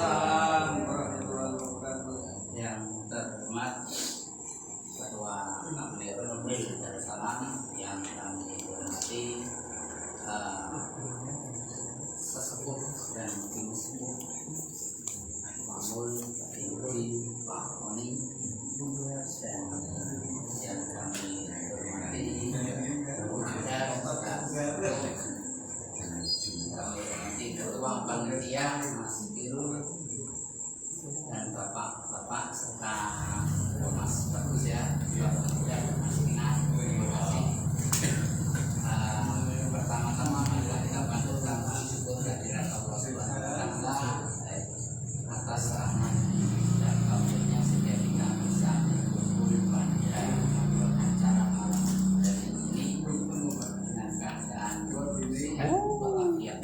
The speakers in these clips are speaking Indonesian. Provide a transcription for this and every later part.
Waalaikumsalam warahmatullahi wabarakatuh. Yang terhormat Ketua Amir Darussalam, yang kami hormati sesepuh dan sepuh Mamul, Pak Oni, dan yang kami hormati kami Ketua Panitia Mas Biru dan bapak-bapak serta Mas Bagus ya, Bapak dan Mas Minat. Terima kasih. Pertama-tama marilah kita panjatkan syukur kehadirat Allah Subhanahu wa Ta'ala atas rahmat dan karunia sehingga kita bisa berkumpul pada acara malam hari ini dengan keadaan sehat walafiat.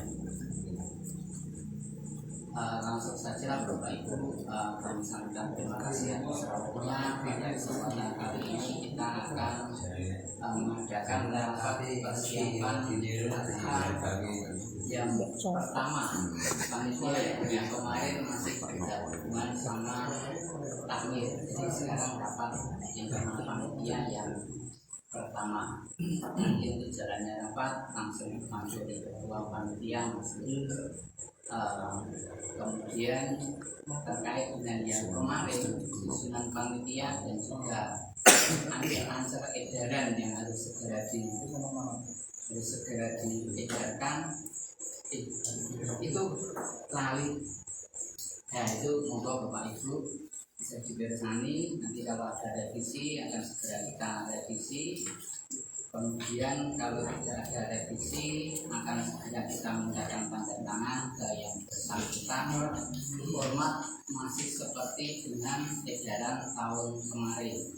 Langsung saja Bapak Ibu, kami sampaikan terima kasih atas waktunya. Pada kesempatan kali ini kita akan mengadakan rapat persiapan yang pertama. Panitia yang kemarin masih berhubungan sama takmir, jadi sekarang rapat yang pertama panitia yang pertama. Untuk jalannya rapat langsung masuk di ketua panitia masih. Kemudian terkait dengan yang kemarin susunan panitia dan juga ansur edaran yang harus segera diedarkan itu lali. Ya itu monggo Bapak Ibu bisa dibersani, nanti kalau ada revisi akan segera kita revisi. Kemudian kalau tidak ada revisi akan segera kita mintakan tanda tangan ke yang bersangkutan. Format masih seperti dengan edaran tahun kemarin,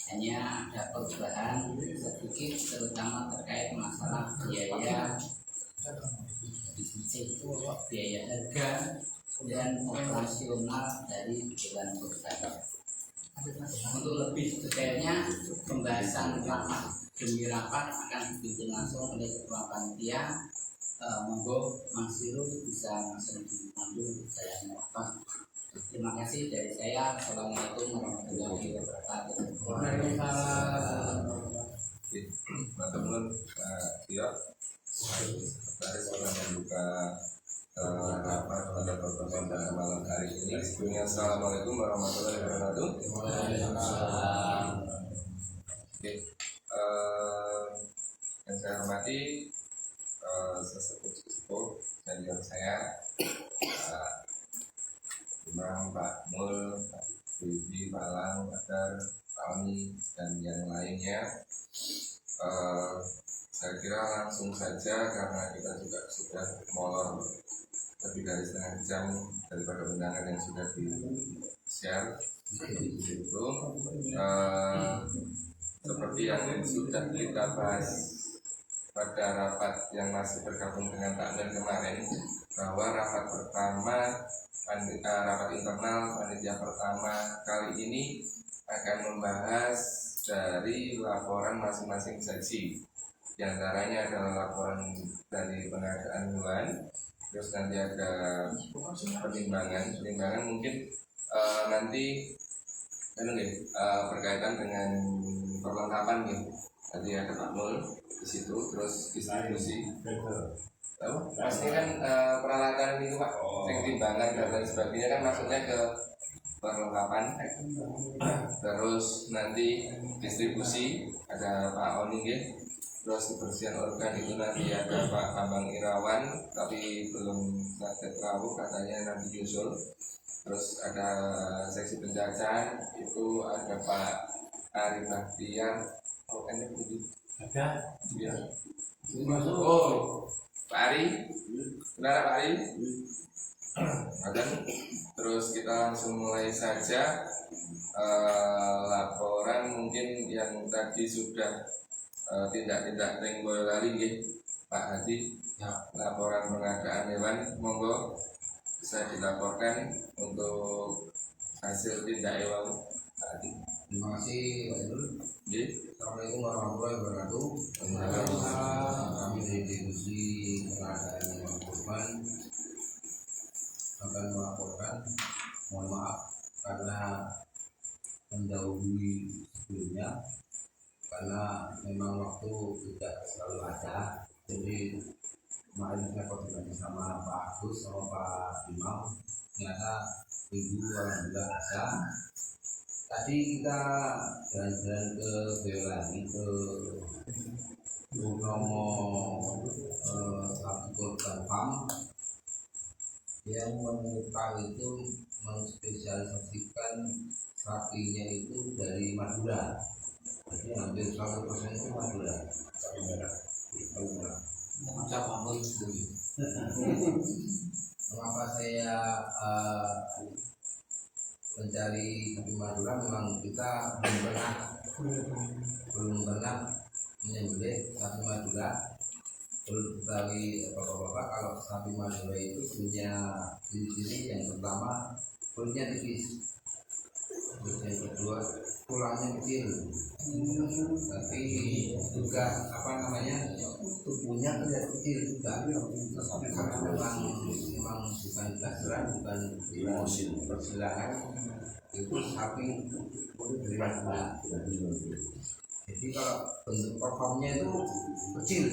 hanya ada perubahan sedikit terutama terkait masalah biaya harga dan operasional dari bulan berbeda. Untuk lebih detailnya pembahasan rapat demi rapat akan dipimpin langsung oleh ketua panitia. Monggo Mas Siru bisa langsung dipandu jalannya rapat. Terima kasih dari saya. Assalamualaikum warahmatullahi wabarakatuh. Waalaikumsalam. Teman-teman, siap. Saya sudah membuka rapat pada pertemuan pada malam hari ini. Sebelumnya assalamualaikum warahmatullahi wabarakatuh. Oke, yang saya hormati sesepuh senior saya, Imam, Pak Mul, Pak Bibi, Pak Lang, Badar, Pak Oni, dan yang lainnya. Saya kira langsung saja karena kita juga sudah molor lebih dari setengah jam daripada undangan yang sudah di-share. Itu seperti yang sudah kita bahas pada rapat yang masih bergabung dengan takmir kemarin, bahwa rapat pertama rapat internal panitia pertama kali ini akan membahas dari laporan masing-masing seksi. Di antaranya adalah laporan dari pengadaan hewan, terus nanti ada penimbangan mungkin nanti berkaitan dengan perlengkapan nih. Nanti ada Pak Mul di situ, terus distribusi. Pasti kan peralatan itu Pak, timbangan dan lain sebagainya kan maksudnya ke perlengkapan. Terus nanti distribusi ada Pak Oni ya. Terus kebersihan organ itu nanti ada Pak Bambang Irawan, tapi belum sakit rawuh, katanya nanti nyusul. Terus ada seksi penjajahan itu ada Pak Arif Bahtiar. Ada? Iya. Oh, Pak Ari, benar Pak Ari? Ada. Terus kita langsung mulai saja. Laporan mungkin yang tadi sudah tindak-tindak ring boyolali Pak Hadi, ya. Laporan pengadaan hewan, monggo bisa dilaporkan untuk hasil tindak hewan. Terima kasih Pak Idul. Assalamualaikum warahmatullahi wabarakatuh. Kami dari divisi pengadaan hewan kurban akan melaporkan, mohon maaf karena mendahului sebelumnya, karena memang waktu tidak selalu ada. Jadi kemarin saya koordinasi sama Pak Agus sama Pak Imam, ternyata minggu alhamdulillah ada. Tadi kita jalan-jalan ke Boyolali, ke Purnomo satu korban PAM yang menyukai itu menspesialisasikan sapinya itu dari Madura. Jadi hampir 100% itu Madura. Sapi merah. Macam apa itu? Mengapa saya mencari sapi Madura? Memang kita belum pernah menyembelih sapi Madura. Perlu diketahui bapak-bapak, kalau sapi Madura itu punya ciri-ciri yang pertama kulitnya tipis, terus yang kedua tulangnya kecil, tapi juga tubuhnya tidak kecil juga, karena memang bukan dasar, bukan persilangan, itu sapi dari Madura. Jadi kalau bentuk performnya itu kecil,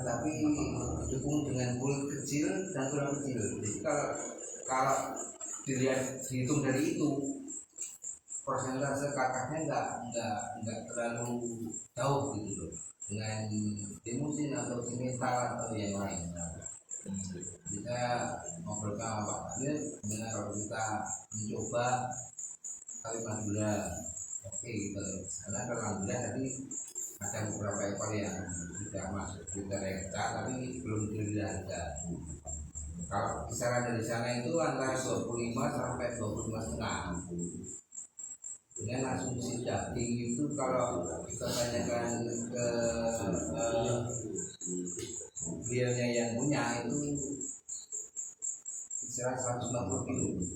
tapi didukung dengan kulit kecil dan tulang kecil. Jadi kalau dihitung dari itu, persentase kakaknya nggak terlalu jauh gitu loh dengan limusin atau simental atau yang lain. Kita ngobrol sama Pak Adil, dengan kalau kita mencoba sapi Madura. Oke, karena alhamdulillah tadi ada beberapa ekor yang sudah masuk di rekta tapi belum dilihat harga. Kalau kisaran dari sana itu antara 25 sampai 25,5. Dengan asumsi daging itu kalau kita tanyakan ke beliaunya yang punya itu kisaran 150 kilo.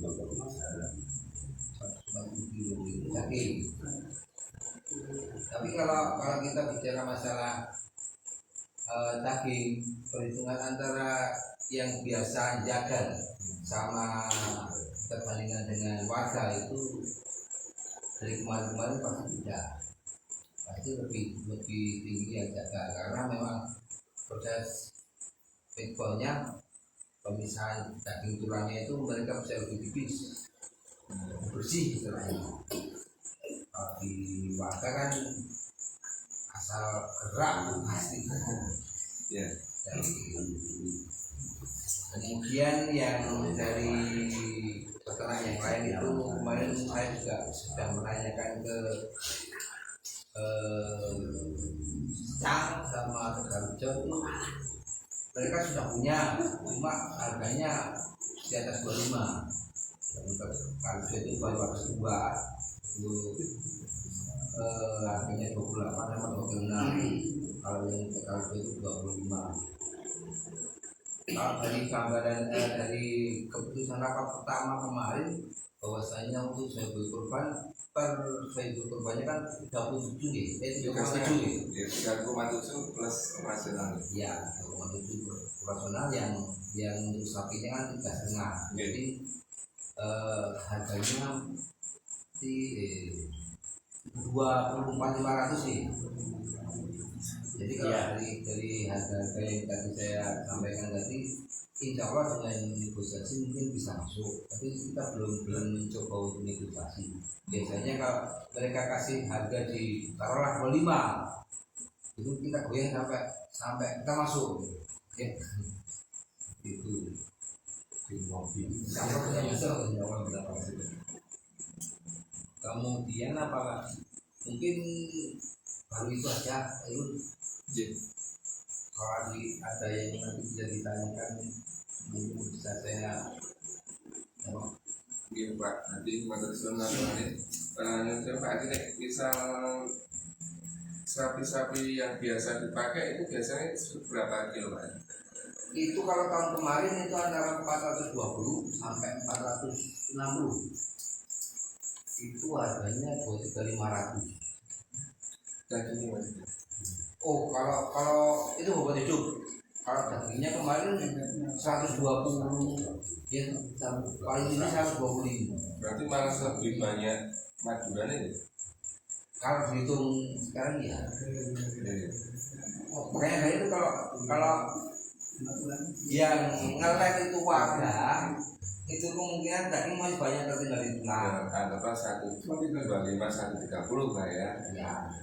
150 kilo itu daging. Tapi kalau kita bicara masalah daging, perhitungan antara yang biasa jaga sama perbandingan dengan warga itu dari kemarin-kemarin pasti tidak, pasti lebih tinggi yang jaga, karena memang proses paintballnya, pemisahan daging tulangnya itu mereka bisa lebih tipis, bersih istilahnya. Di warga kan asal gerak pasti. Ya. Kemudian yang dari peternak yang lain itu kemarin saya juga sudah menanyakan ke Cang sama Tegarjo, mereka sudah punya, cuma harganya di atas 25. Untuk Tegarjo itu baru harus 2 itu harganya 28 sama 26. Kalau yang Tegarjo itu 25. Kalau dari gambaran dari keputusan rapat pertama kemarin bahwasanya untuk 1.000 korban per 1.000 korbannya kan 37 nih, 37 nih. 3,7 plus operasional. Ya, 3,7 operasional yang untuk sapinya kan 3,5. Jadi harganya di 24.500 sih. Jadi kalau dari harga yang tadi saya sampaikan tadi, insya Allah dengan negosiasi mungkin bisa masuk. Tapi kita belum mencoba untuk negosiasi. Biasanya kalau mereka kasih harga di taruhlah 25, itu kita goyang sampai kita masuk. Ya, itu di mobil. Kemudian apa? Mungkin baru itu aja. Kalau ada yang nanti bisa ditanyakan, mungkin bisa saya jawab. Iya Pak, nanti material nanti Pak Adi misal sapi-sapi yang biasa dipakai itu biasanya berapa kilo Pak? Itu kalau tahun kemarin itu antara 420 sampai 460. Itu harganya 23.500. Dagingnya Mas? Oh, kalau itu bobot hidup. Kalau dagingnya kemarin 120, ya paling ini 125. Berarti malah lebih banyak Maduran itu. Kalau dihitung sekarang ya. Makanya itu kalau yang ngelek itu warga itu kemungkinan daging masih banyak tertinggal di Nah, anggaplah 125, 130 Pak ya.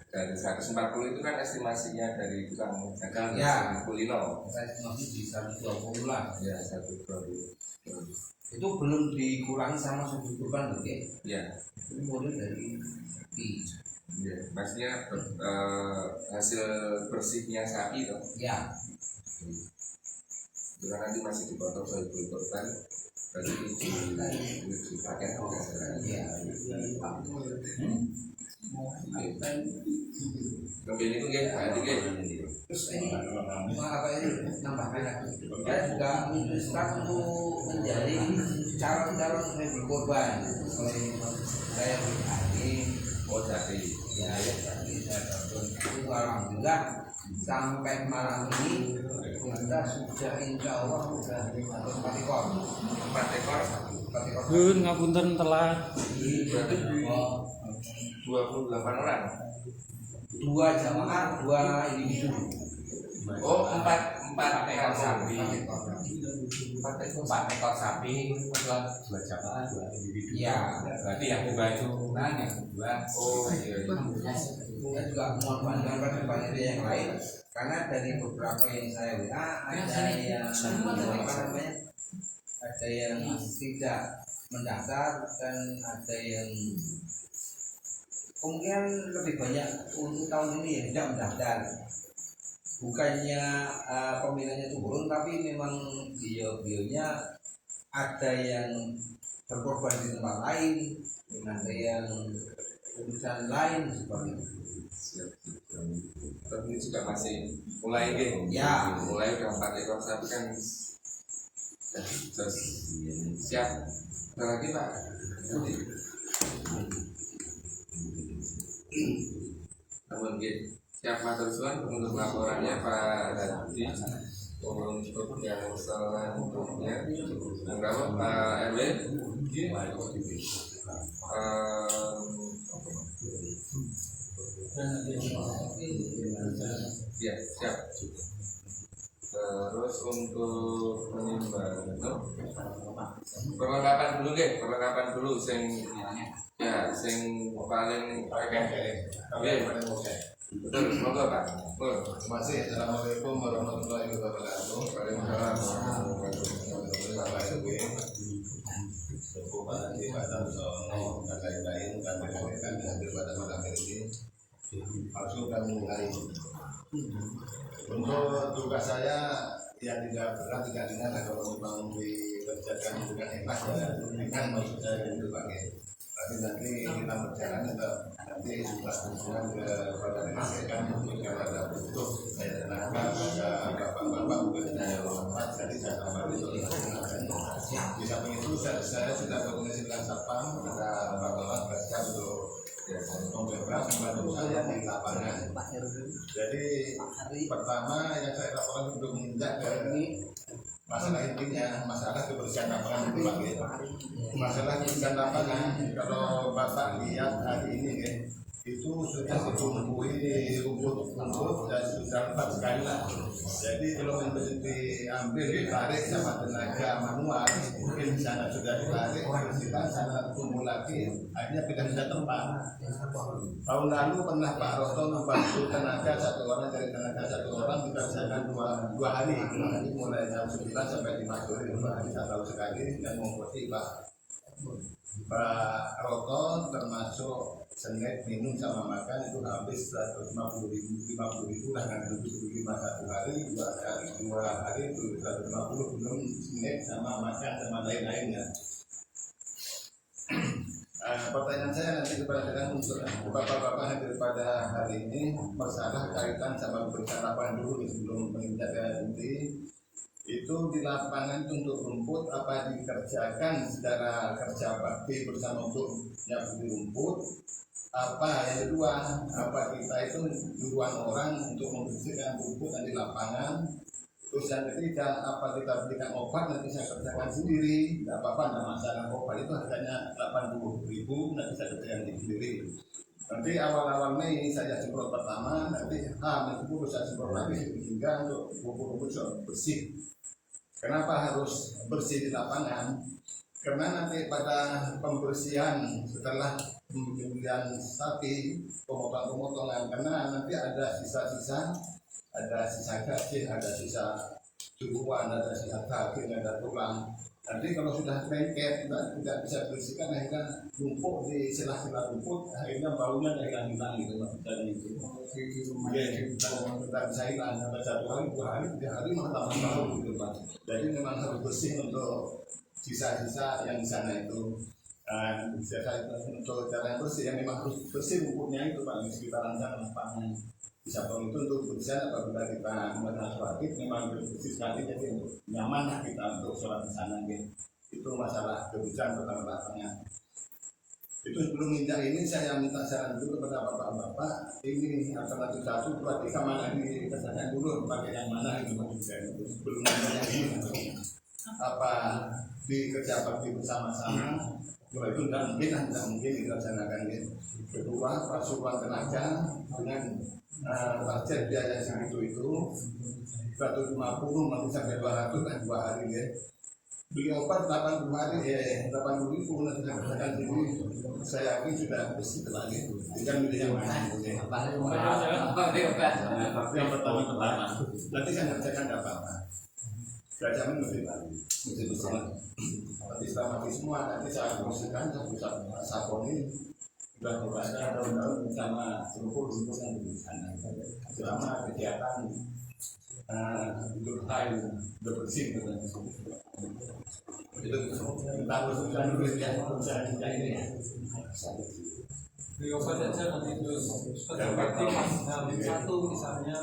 Dari 140 itu kan estimasinya dari tukang dagang Ya. kulino. Saya estimasi di 120 lah. Ya, 120. Itu belum dikurangi sama sudut kurban loh ya. Ya. Itu mulai dari Ya, maksudnya hasil bersihnya sapi toh. ya. Itu kan nanti masih dipotong sebagai korban. Berarti dipakai Ya. Kembali itu ya, nanti ya. Terus ini apa ini nambahkan lagi. Saya juga memutuskan untuk menjadi calon-calon sebagai korban. Selain saya pribadi, Oh jadi, ya jadi saya tonton. Itu alhamdulillah sampai malam ini kita sudah insya Allah sudah 4 ekor. 4 ekor, 4 ekor. Gun ngapunten telat. berarti 28 orang. 2 jamaah, 2 individu. Oh, 4 ekor sapi. 4 ekor sapi, 2 jamaah, 2 individu. Iya, Berarti yang kedua itu. nah yang kedua. Oh iya. Saya juga mohon bantuan pada panitia yang lain karena dari beberapa yang saya WA ada yang apa namanya, ada yang tidak mendaftar dan ada yang kemungkinan lebih banyak untuk tahun ini yang tidak mendaftar. Bukannya pemilihannya turun, tapi memang beliau-beliaunya ada yang berkorban di tempat lain, ada yang urusan lain seperti itu. Tapi juga masih mulai deh. Ya. Mulai udah 4 ekor sapi kan. Terus siap. Ada lagi Pak. Namun gitu. Siap matur suwun untuk laporannya Pak Hadi. Untuk yang selanjutnya, berapa Pak RW? Ya, siap. Terus untuk penimbangan, perlengkapan dulu deh, perlengkapan dulu, sing paling betul, semoga Pak. Masih. Assalamualaikum warahmatullahi wabarakatuh. Waalaikumsalam warahmatullahi wabarakatuh. Sepuh Pak Haji, Pak Tamsono, dan lain-lain, dan rekan-rekan yang hadir pada malam ini. Langsung kami mulai. Untuk tugas saya yang tidak berat, tidak ringan, kalau memang dikerjakan dengan ikhlas ya ringan maksud saya itu pakai. Tapi nanti kita berjalan nanti setelah kunjungan kepada rekan-rekan kalau ada butuh saya tenaga pada bapak-bapak mungkin ada manfaat jadi saya tambah di samping itu saya sudah koordinasi dengan Satpam pada bapak-bapak bersiap untuk membebas membantu saya di lapangan. Jadi pertama yang saya lakukan untuk menginjak ini masalah intinya masalah kebersihan lapangan itu lagi. Masalah kebersihan lapangan kalau bapak lihat hari ini itu sudah ditumbuhi rumput dan sudah lebat sekali lah. Jadi kalau diambil ditarik sama tenaga manual mungkin di sana sudah ditarik bersihkan sana tumbuh lagi akhirnya tidak bisa tempat. Tahun lalu pernah Pak Roto membantu tenaga satu orang dari tenaga satu orang kita usahakan dua hari mulai jam 9 sampai 5 sore 2 hari satu sekali dan mengikuti Pak Roto termasuk senet minum sama makan itu habis 150.000 lah kan 75 satu hari 2 hari itu 150 belum senet sama makan sama lain-lainnya. Pertanyaan saya nanti kepada rekan untuk bapak-bapak hadir pada hari ini masalah kaitan sama bencana lapangan dulu sebelum menginjak inti itu di lapangan untuk rumput apa dikerjakan secara kerja bakti bersama untuk nyapu rumput apa yang kedua apa kita itu duluan orang untuk membersihkan rumput di lapangan Terus yang ketiga, apa kita berikan obat nanti saya kerjakan sendiri, tidak apa-apa, tidak masalah. Obat itu harganya 80.000, nanti saya kerjakan sendiri. Nanti awal-awal Mei saya semprot pertama, nanti H-10 saya semprot lagi hingga untuk rumput-rumput bersih. Kenapa harus bersih di lapangan? Karena nanti pada pembersihan setelah pembelian sapi, pemotongan-pemotongan, karena nanti ada sisa-sisa, ada sisa gaji, ada sisa tubuhan, ada sisa daging, ada tulang. Nanti kalau sudah lengket, tidak bisa bersihkan, akhirnya numpuk di sela-sela rumput, akhirnya baunya hilang-hilang gitu. Dan itu tidak bisa hilang, sampai 1 hari, 2 hari, 3 hari malah tambah bau gitu Pak. Jadi memang harus bersih untuk sisa-sisa yang di sana itu. Sisa untuk cara yang bersih, yang memang harus bersih rumputnya itu Pak, di sekitaran sana lapangan. Bisa itu untuk bersih apabila kita melakukan sholat id memang bersih sekali, jadi untuk nyaman lah kita untuk sholat di sana gitu. Itu masalah kebersihan pertama lapangan. Itu sebelum minta ini saya minta saran dulu kepada bapak-bapak, ini alternatif 1, 2, 3 mana dikerjakan dulu, pakai yang mana itu maksudnya. Sebelum minta ini apa dikerja bakti bersama-sama. Kalau itu tidak mungkin dilaksanakan gitu. Kedua, pasukan tenaga dengan budget biaya segitu itu 150 nanti sampai 200 dan 2 hari ya. Beli obat 80 hari 80.000 nanti saya katakan ini saya yakin sudah bersih lagi. Tinggal milih yang mana? Yang pertama. Nanti saya kerjakan tidak apa-apa. Saya jamin mesti bersih. Nanti setelah mati semua nanti saya bersihkan, saya bisa saponi. Sudah berbahasa daun-daun bersama rumput-rumput yang di sana. Selama kegiatan hidup lain, hidup bersih itu kita bersihkan dulu ya, bersihkan ini ya. Beli obat aja nanti terus berarti satu misalnya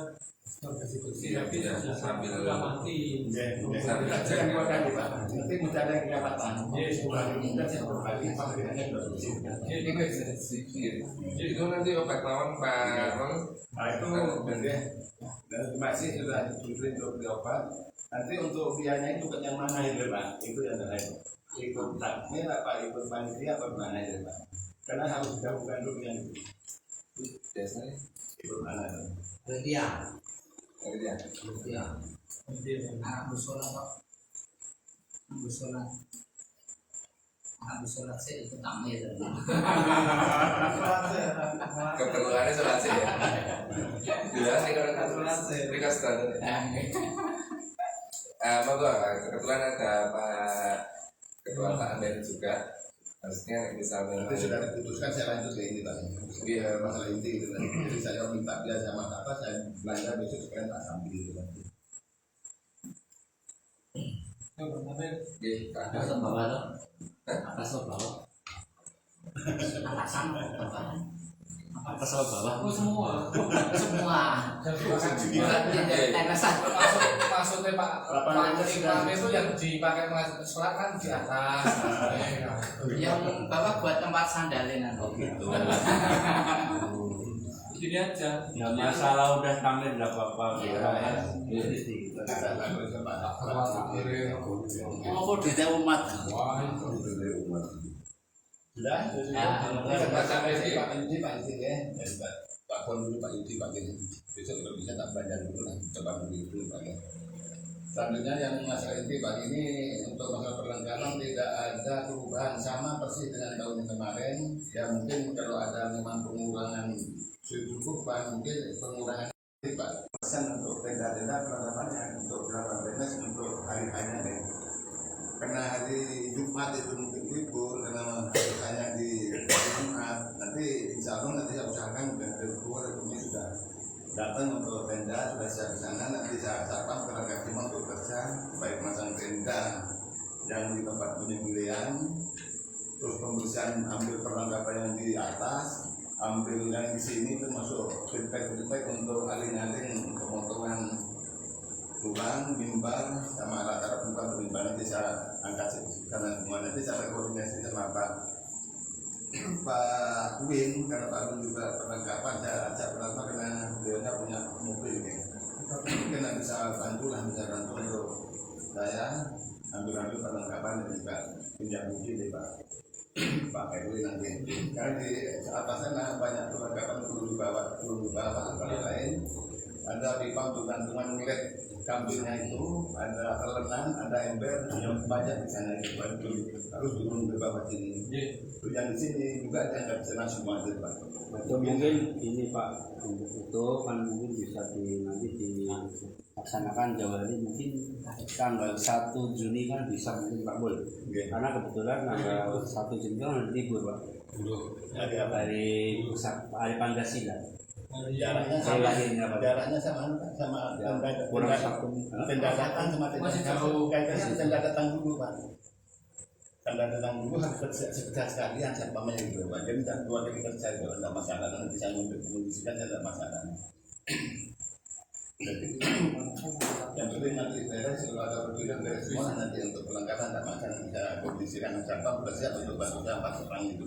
bersih tapi sambil mati. Jangan buatkan di Pak. Nanti mudah ada kedapatan. Bukan mudah saya berbagi panggilannya sudah bersih. Jadi itu nanti obat lawan Pak Ron. Nah itu dan masih sudah diberi untuk beli obat. Nanti untuk biayanya itu yang mana itu Pak? Itu yang lain. Ikut takmir apa ikut panitia apa mana itu Pak? Karena harus didahulukan dulu yang itu. Biasanya Ikut mana itu? Panitia. Ya, anak musola Pak, anak musola sih itu tamir. keperluannya sholat sih ya. Jelas nih kalau mereka standar. Monggo, kebetulan ada Pak Ketua Pak Amen juga. Harusnya misalnya Nanti sudah diputuskan saya lanjut ke ini Pak. Iya. Masalah inti itu kan. Jadi saya minta dia sama apa saya belanja besok sekalian tak sambil itu kan. Ada soal bawah loh, ada soal bawah, atasan apa soal bawah? Oh semua. Maksudnya Pak, Imam itu yang dipakai sholat kan di atas. yang bapak buat tempat sandalin atau gitu. Gini aja. Ya masalah udah tampil nggak apa-apa. Oh, di umat. Sudah. Sampai sini Pak Yudi Pak Yudi ya. Pak Pon dulu Pak Yudi Pak Yudi. Besok kalau bisa tak belanja dulu lah. Coba dulu Pak ya. Selanjutnya yang masalah inti Pak ini untuk masalah perlengkapan tidak ada perubahan sama persis dengan tahun yang kemarin. Ya mungkin kalau ada memang pengurangan cukup Pak mungkin pengurangan Pak pesan untuk tenda-tenda perlengkapannya untuk berapa belas untuk hari-harinya deh. Karena hari Jumat itu mungkin libur karena hanya di Jumat nanti insya Allah nanti saya usahakan dan keluar ini sudah datang untuk tenda sudah siap di sana nanti saya sapa tenaga timah untuk kerja baik masang tenda yang di tempat penyembelihan terus pembersihan ambil perlengkapan yang di atas ambil yang di sini termasuk feedback untuk aling-aling pemotongan tulang, mimbar, sama rata-rata bukan mimbar nanti saya angkat karena nanti saya koordinasi sama Pak Win karena Pak Win juga perlengkapan saya ajak perlengkapan karena beliau punya mobil ini mungkin bisa bantu untuk saya ambil perlengkapan dan juga pinjam buku nih Pak Erwin nanti. Karena di atas sana banyak perlengkapan perlu dibawa antara lain. Ada pipa untuk gantungan milik kambingnya itu, ada telenan, ada ember, yang banyak di sana itu harus turun ke bawah sini. Terus yang di sini juga ada nggak bisa langsung aja Pak. Atau mungkin ini Pak, untuk itu kan mungkin bisa nanti dilaksanakan jawabannya mungkin tanggal 1 Juni kan bisa mungkin Pak Bul. Karena kebetulan tanggal 1 Juni kan libur Pak. Hari Pancasila. Jaraknya sama kurang satu tenda datang sama tenda datang dulu Pak. Tenda datang dulu harus sekedar sekalian siapa yang itu Pak. Jadi tak dua kali kerja itu ada masalah nanti saya mengundisikan ada masalah. Jadi yang penting nanti beres kalau ada perjuangan beres semua nanti untuk perlengkapan tak makan bisa kondisikan siapa bersiap untuk bantu sampah seperang itu.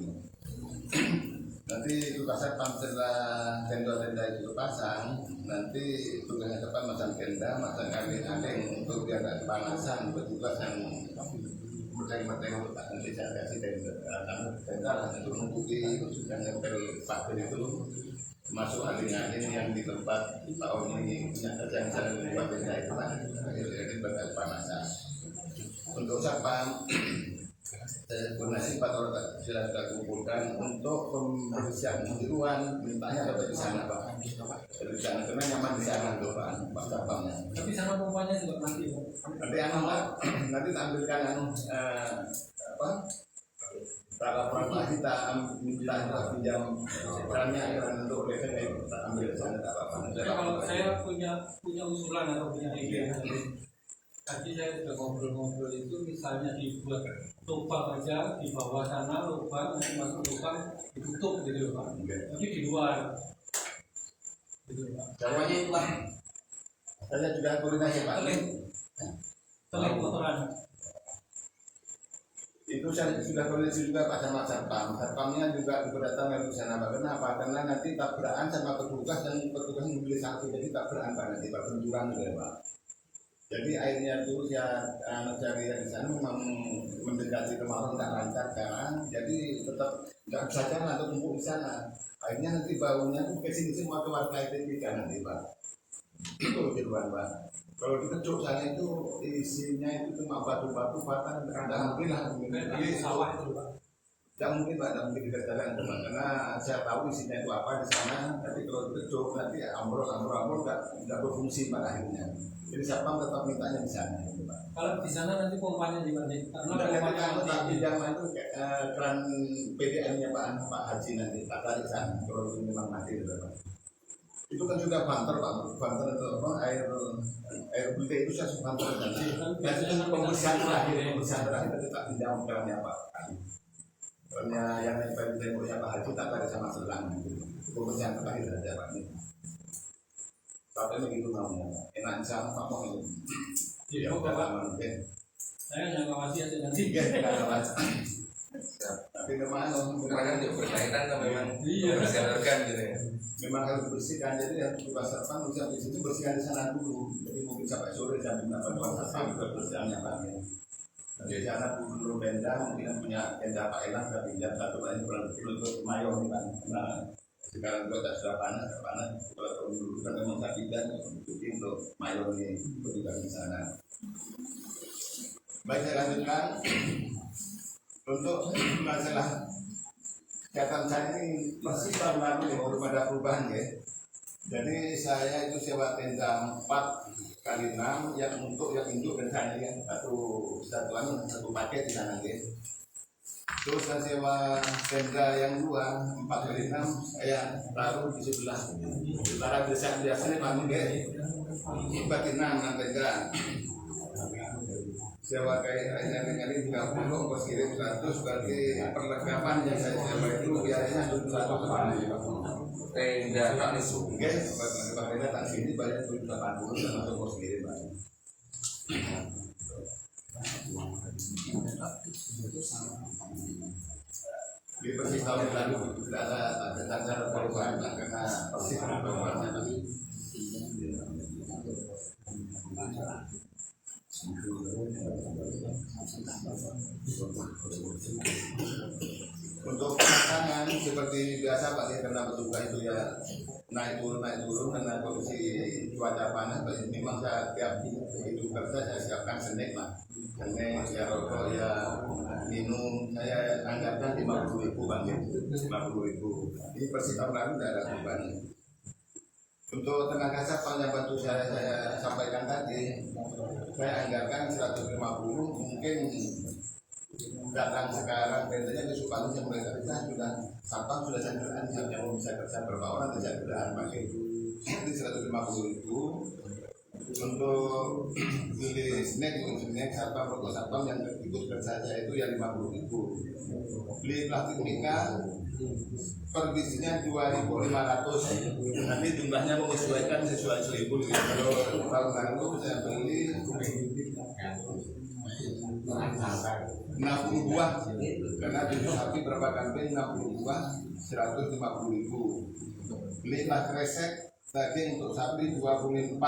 Nanti itu pasang setelah tenda-tenda itu pasang, nanti tugasnya depan masang tenda, masang aling-aling untuk biar tidak kepanasan, petugas yang berteng-berteng untuk nanti saya kasih tenda untuk menutupi yang nempel pagar itu masuk aling-aling yang di tempat tahun ini punya kerja yang saya membuat tenda itu kan, jadi bakal kepanasan. Untuk satpam koordinasi 4 orang sudah kita kumpulkan untuk pembersihan tiruan mintanya dapat di sana Pak. Di sana karena nyaman di sana tuh Pak satpamnya. Tapi sana pompanya juga mati. Nanti nanti tampilkan peralatan kita minta pinjam perannya untuk level kita ambil di sana tak apa-apa. Kalau saya punya usulan atau punya ide tadi saya sudah ngobrol-ngobrol itu misalnya dibuat lubang aja di bawah sana lubang nanti masuk lubang ditutup gitu Pak. Tapi di luar gitu Pak. Caranya itu Pak. Saya juga koordinasi Pak. Telik kotoran. Itu saya sudah koordinasi juga Pak sama satpam. Satpamnya juga datang dari sana Pak. Kenapa? Karena nanti tabrakan sama petugas dan petugas membeli satu jadi tabrakan Pak nanti Pak benturan gitu Pak. Jadi airnya itu ya cari di sana memang mendekati kemarau tak lancar kan, jadi tetap nggak bisa jalan atau tumpuk di sana. Akhirnya nanti baunya tuh ke sini semua ke warga itu kan nanti Pak. Itu keluar Pak. Kalau di kecuk sana itu isinya itu cuma batu-batu batang, tidak mungkin lah Di sawah itu Pak. Tidak mungkin Pak, tidak mungkin dikatakan teman karena saya tahu isinya itu apa di sana. Tapi kalau di kecuk nanti ambrol nggak berfungsi Pak akhirnya. Jadi siapa tetap mintanya di sana gitu Pak. Kalau di sana nanti pompanya di mana? Karena pompanya nanti pinjaman itu keran PDM-nya Pak Haji nanti tak tarik sana kalau itu memang mati gitu Pak. Itu kan sudah banter Pak, banter itu apa air bulte itu saya banter dan itu pembersihan terakhir itu tak pinjam kerannya Pak. Karena yang nempel temboknya Pak Haji tak tarik sama selang gitu. Pembersihan terakhir saja Pak ini. Tapi begitu namanya, enak sama Pak mau itu. Iya, mungkin. Saya hanya ngawasi aja nanti. Tapi memang Kemarin juga berkaitan kan memang bersihkan gitu ya. Memang harus bersihkan jadi ya tugas satpam bisa di situ bersihkan di sana dulu. Jadi mungkin sampai sore jam 8 satpam bersihkannya Pak. Di sana dulu tenda mungkin punya tenda Pak Elang sudah pinjam satu lagi untuk mayor nih Pak. Nah, sekarang juga sudah panas. Kalau dulu kan memang sakit dan untuk mayor ini bertugas di sana. Baik saya lanjutkan untuk masalah catatan saya ini masih tahun lalu ya belum ada perubahan ya. Jadi saya itu sewa tenda 4x6 yang untuk yang induk dan saya ya satu paket di sana ya. Terus saya sewa tenda yang 2 4x6 saya taruh di sebelah utara desa biasanya Pak ya. 4x6 tenda. Sewa kayak ini 30 ongkos kirim 100 berarti perlengkapan yang saya sewa itu biasanya 180. Tenda tak isu. Oke, tenda tak sini bayar 180 sama ongkos kirim Pak. Di persis tahun lalu tidak ada perubahan karena persis perubahan Untuk pasangan seperti biasa Pak ya, karena petugas itu ya naik turun karena kondisi cuaca panas. Memang saya tiap itu kerja saya siapkan snack lah, snack ya rokok ya minum. Saya anggarkan 50.000 Bang ya, 50.000. Ini persis tahun lalu tidak ada perubahan. Untuk tenaga satpam yang bantu saya sampaikan tadi, saya anggarkan 150, mungkin datang sekarang tentunya besok pagi saya mulai kerja sudah satpam sudah saya siap yang bisa kerja berapa orang tidak kerjaan pakai ini 150.000. Untuk beli snack satpam rokok satpam yang ikut kerja saya itu ya 50.000. Beli plastik mika per bisinya 2.500. Nanti jumlahnya menyesuaikan sesuai 1.000. Kalau tahun lalu saya beli 60 buah karena di sapi berapa kambing 60 buah 150.000. Belilah kresek daging untuk sapi 24,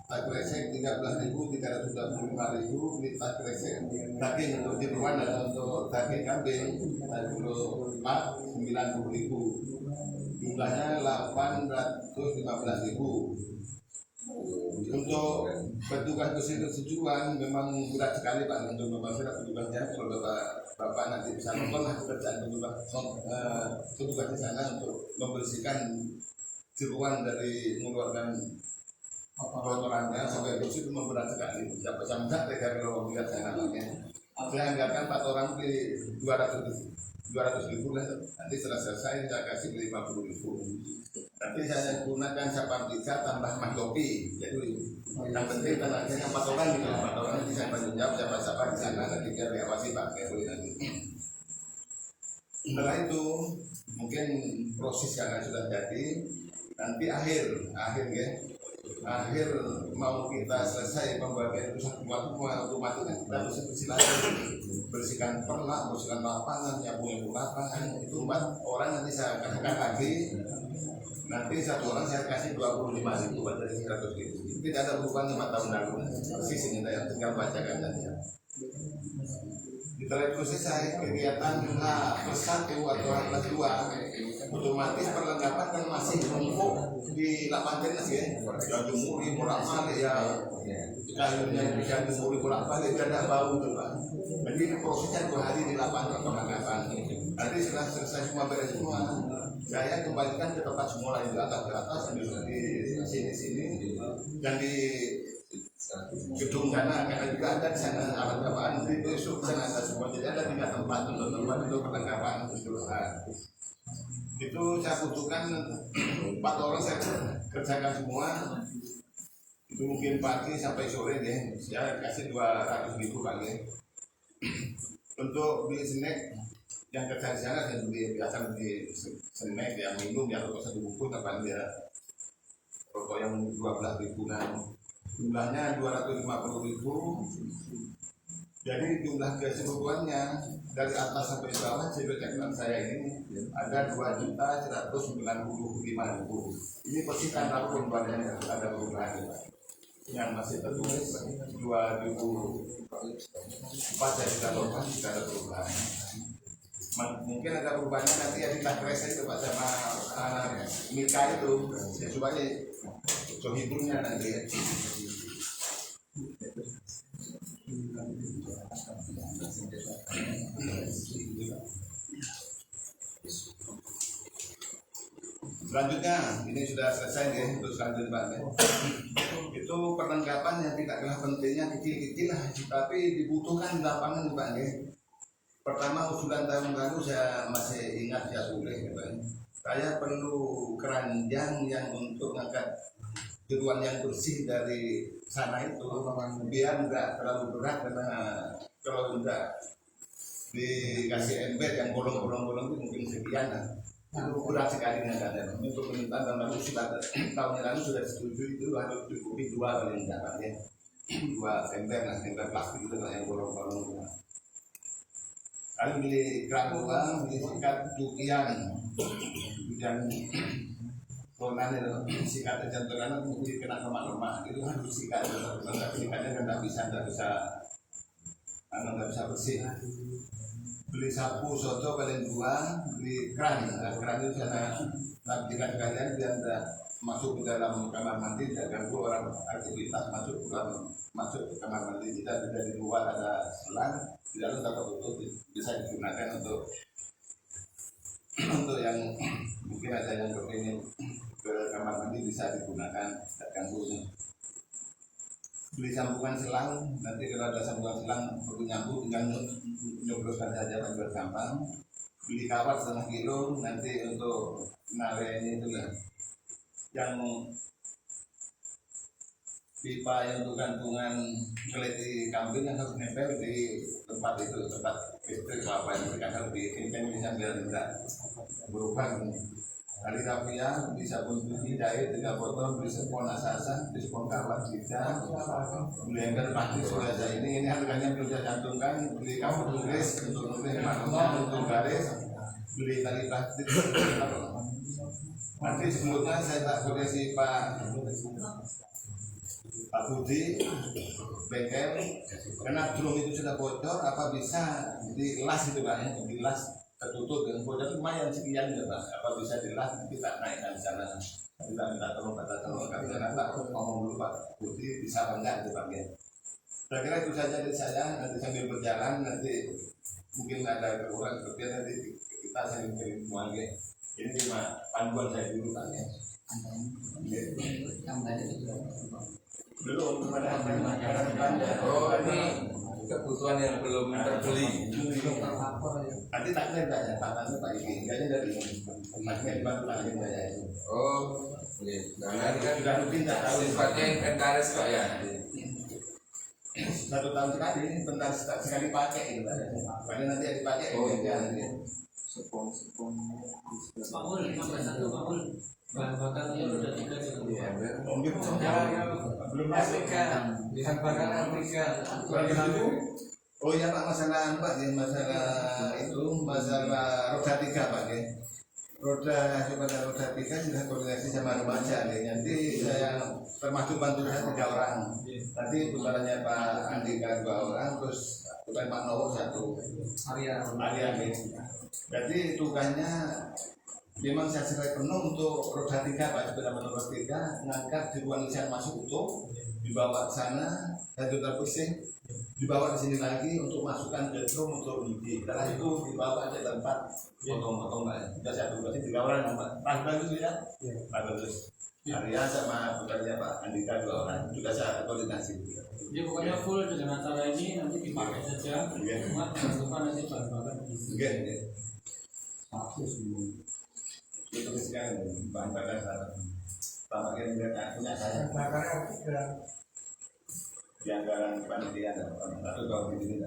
tak kresek 13.325.000. Beli tak kresek daging untuk jeruan dan untuk daging kambing 24 90.000. Jumlahnya 815.000. Untuk petugas tujuan memang berat sekali Pak untuk membantu petugasnya. Kalau bapak nanti bisa nonton lah kerjaan petugas di sana untuk membersihkan jeruan dari mengeluarkan kotorannya sampai bersih itu memberat sekali. Sampai kalau melihat saya namanya, saya anggarkan 4 orang di 200.000 lah. Nanti setelah selesai saya kasih 50.000. Nanti saya gunakan sapam 3 tambah mandopi. Jadi yang penting tenaganya 4 orang gitu. 4 orang nanti saya bantu jawab siapa di sana nanti biar diawasi Pak boleh nanti. Setelah itu mungkin proses yang sudah jadi nanti akhir ya. Akhir mau kita selesai pembagian pusat otomatis kita harus bersihkan perlak, bersihkan lapangan, nyapu lapangan. Itu 4 orang nanti saya katakan lagi. Nanti 1 orang saya kasih 25.000 buat dari 100.000. Tidak ada perubahan 5 tahun lalu. Persis ini saya tinggal bacakan saja. Setelah itu selesai kegiatan H+1 atau H+2, otomatis perlengkapan kan masih numpuk di lapangan tenis ya. Yang jemuri bolak-balik ya. Kayunya bisa jemuri bolak-balik ada bau tuh Pak. Jadi prosesnya 2 hari di lapangan perlengkapan. Nanti setelah selesai semua beres semua, saya kembalikan ke tempat semula di atas di sini dan di gedung sana karena juga ada di sana alat kapaan di besok sana ada semua, jadi ada 3 tempat untuk perlengkapan keseluruhan. Itu saya butuhkan 4 orang saya kerjakan semua. Itu mungkin pagi sampai sore deh, saya kasih 200.000 pagi. Untuk beli snack yang kerja di sana saya biasa beli snack yang minum yang rokok 1 bungkus apa dia rokok yang 12.000 kan jumlahnya 250.000. Jadi jumlah keseluruhannya dari atas sampai bawah catatan saya ini ada 2.195.000. Ini persis tahun lalu perubahannya ada perubahan yang masih tertulis 2004 saya sudah lupa tidak ada perubahan. Mungkin ada perubahannya nanti ya di kresek itu Pak sama Mika itu saya coba hiburnya nanti ya. Selanjutnya ini sudah selesai ya untuk selanjutnya itu perlengkapan yang tidak kalah pentingnya kecil-kecil lah tapi dibutuhkan di lapangan Pak ya. Pertama usulan tahun lalu saya masih ingat ya boleh Pak. Saya perlu keranjang yang untuk ngangkat jeruan yang bersih dari sana itu biar enggak terlalu berat karena kalau enggak dikasih ember yang bolong-bolong itu mungkin sekian lah. Itu berat sekali dengan untuk permintaan tahun lalu tahun lalu sudah setuju itu harus cukupi 2 paling enggak ya. 2 ember lah, ember plastik itu yang bolong-bolong. Lalu beli kerak uang, beli sikat cucian dan konan itu sikat jantungan mungkin kena lemak-lemak itu harus sikat sikatnya kan tidak bisa karena nggak bisa bersih. Beli sapu soto kalian buang, beli keran. Nah, keran itu saya nantikan kalian biar tidak masuk ke dalam kamar mandi, tidak ganggu orang aktivitas masuk ke kamar mandi. Kita tidak di luar ada selang, di dalam dapat tutup, bisa digunakan untuk yang mungkin ada yang kepingin ke kamar mandi bisa digunakan, tidak ganggu. Beli sambungan selang, nanti kalau ada sambungan selang perlu nyambung, tinggal nyobroskan saja biar gampang. Beli kawat 1,5 kilo, nanti untuk nalenya itu lah yang pipa yang untuk gantungan keleti kambing yang harus nempel di tempat itu, tempat listrik apa itu kan harus diimpin bisa biar tidak berubah. Tali rapia, beli sabun cuci, jahit 3 botol, beli spon asasa, beli spon kawat bisa, beli ember pasti sudah ada ini harganya belum saya cantumkan, beli kamu tulis untuk nulis makna untuk garis, beli tali plastik. Nanti sebelumnya saya tak koreksi Pak Budi bengkel, karena drum itu sudah bocor, apa bisa dilas itu Pak ya, dilas tertutup dengan bocor lumayan sekian ya Pak, apa bisa dilas nanti tak naikkan di sana. Kita minta tolong karena Pak ngomong dulu Pak Budi bisa apa enggak itu Pak ya. Saya kira itu saja dari saya, nanti sambil berjalan nanti mungkin ada kekurangan kelebihan nanti kita sambil kirim semua ya. Ini cuma panduan saya dulu Pak ya. Belum ada Oh ini kebutuhan yang belum terbeli. nanti tak kira ya tangannya Pak Iki, kayaknya dari masnya dibantu lagi saya. Oh, karena ini kan Sudah rutin tak tahu sifatnya inventaris Pak ya. 1 tahun sekali, bentar sekali pakai gitu Pak. Karena nanti yang dipakai Oh, iya. Sepong. Pak Mul, nomor 1 Pak Mul. Bahan bakarnya udah 3 juga. Belum Bahan bakar Afrika. Oh iya Pak, masalah Pak ya, masalah roda 3 Pak ya. Roda 3 sudah koordinasi sama remaja nih. Nanti saya termasuk bantu saya 3 orang. Nanti bukannya Pak Andika 2 orang, terus bukan Pak Nowo 1. Arya nih. Jadi tugasnya memang saya serai penuh untuk roda 3 Pak, sepeda motor roda 3 ngangkat di ruang isian masuk utuh, dibawa ke sana, satu terpusing, dibawa ke sini lagi untuk masukkan ke drum untuk biji. Setelah itu dibawa ke tempat potong-potong Pak. Sudah saya tugasin 3 orang Pak. Bagus ya? Pak bagus. Arya sama bukannya Pak Andika 2 orang juga saya koordinasi. Jadi pokoknya full dengan acara ini nanti dipakai saja. Cuma tentukan nanti bahan bakar. Oke. Itu sekarang bahan bakar saya. Tampaknya dia punya saya. Di anggaran panitia satu tahun ini.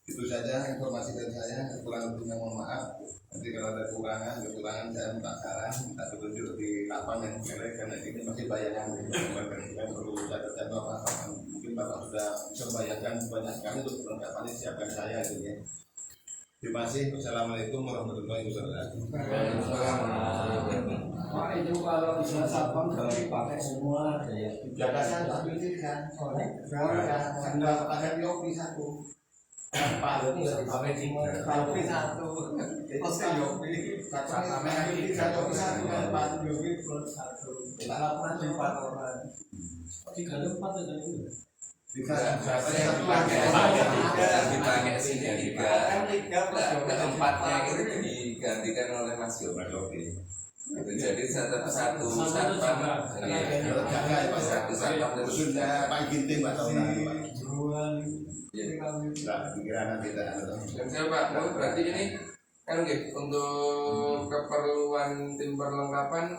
Itu saja informasi dari saya. Kurang lebihnya mohon maaf. Nanti kalau ada kekurangan saya minta saran, minta petunjuk di lapangan yang mereka karena ini masih bayangan yang perlu catatan Bapak. Mungkin Bapak sudah bisa membayangkan banyak sekali untuk perlengkapan ini siapkan saya gitu ya. Terima kasih. Wassalamualaikum warahmatullahi wabarakatuh. Pak itu kalau bisa sapam kalau dipakai semua Jaga saya tak pikirkan. Soalnya anda pakai yopi 1. Pak itu nggak dipakai di Yopi 1. Itu saya yopi. Satu yopi 1 Pak yopi plus 1. Kita laporan 4 orang. 3 atau 4 aja itu. Dipakai sini 3. Keempatnya itu digantikan oleh Mas Yopi. Jadi satu Satu satpam, Satu khususnya Pak Ginting Pak tahun lalu Pak. Nah, pikiran nanti kita Dan saya Pak, berarti ini kan gitu, untuk keperluan tim perlengkapan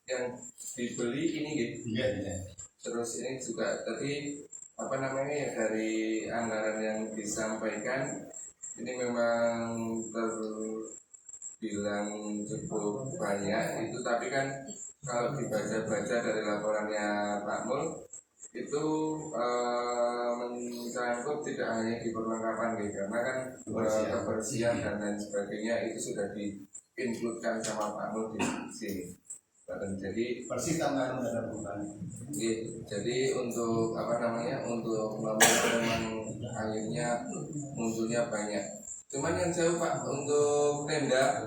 yang dibeli ini gitu. Iya. Terus ini juga tadi apa namanya ya dari anggaran yang disampaikan ini memang terbilang cukup banyak itu, tapi kan kalau dibaca-baca dari laporannya Pak Mul itu mencangkup tidak hanya di perlengkapan gitu, karena kan kebersihan dan lain sebagainya itu sudah diinkludkan sama Pak Mul di sini. Jadi Persis tambahan ada perubahan. jadi untuk apa namanya, untuk memang akhirnya munculnya banyak. Cuman yang jauh Pak, untuk tenda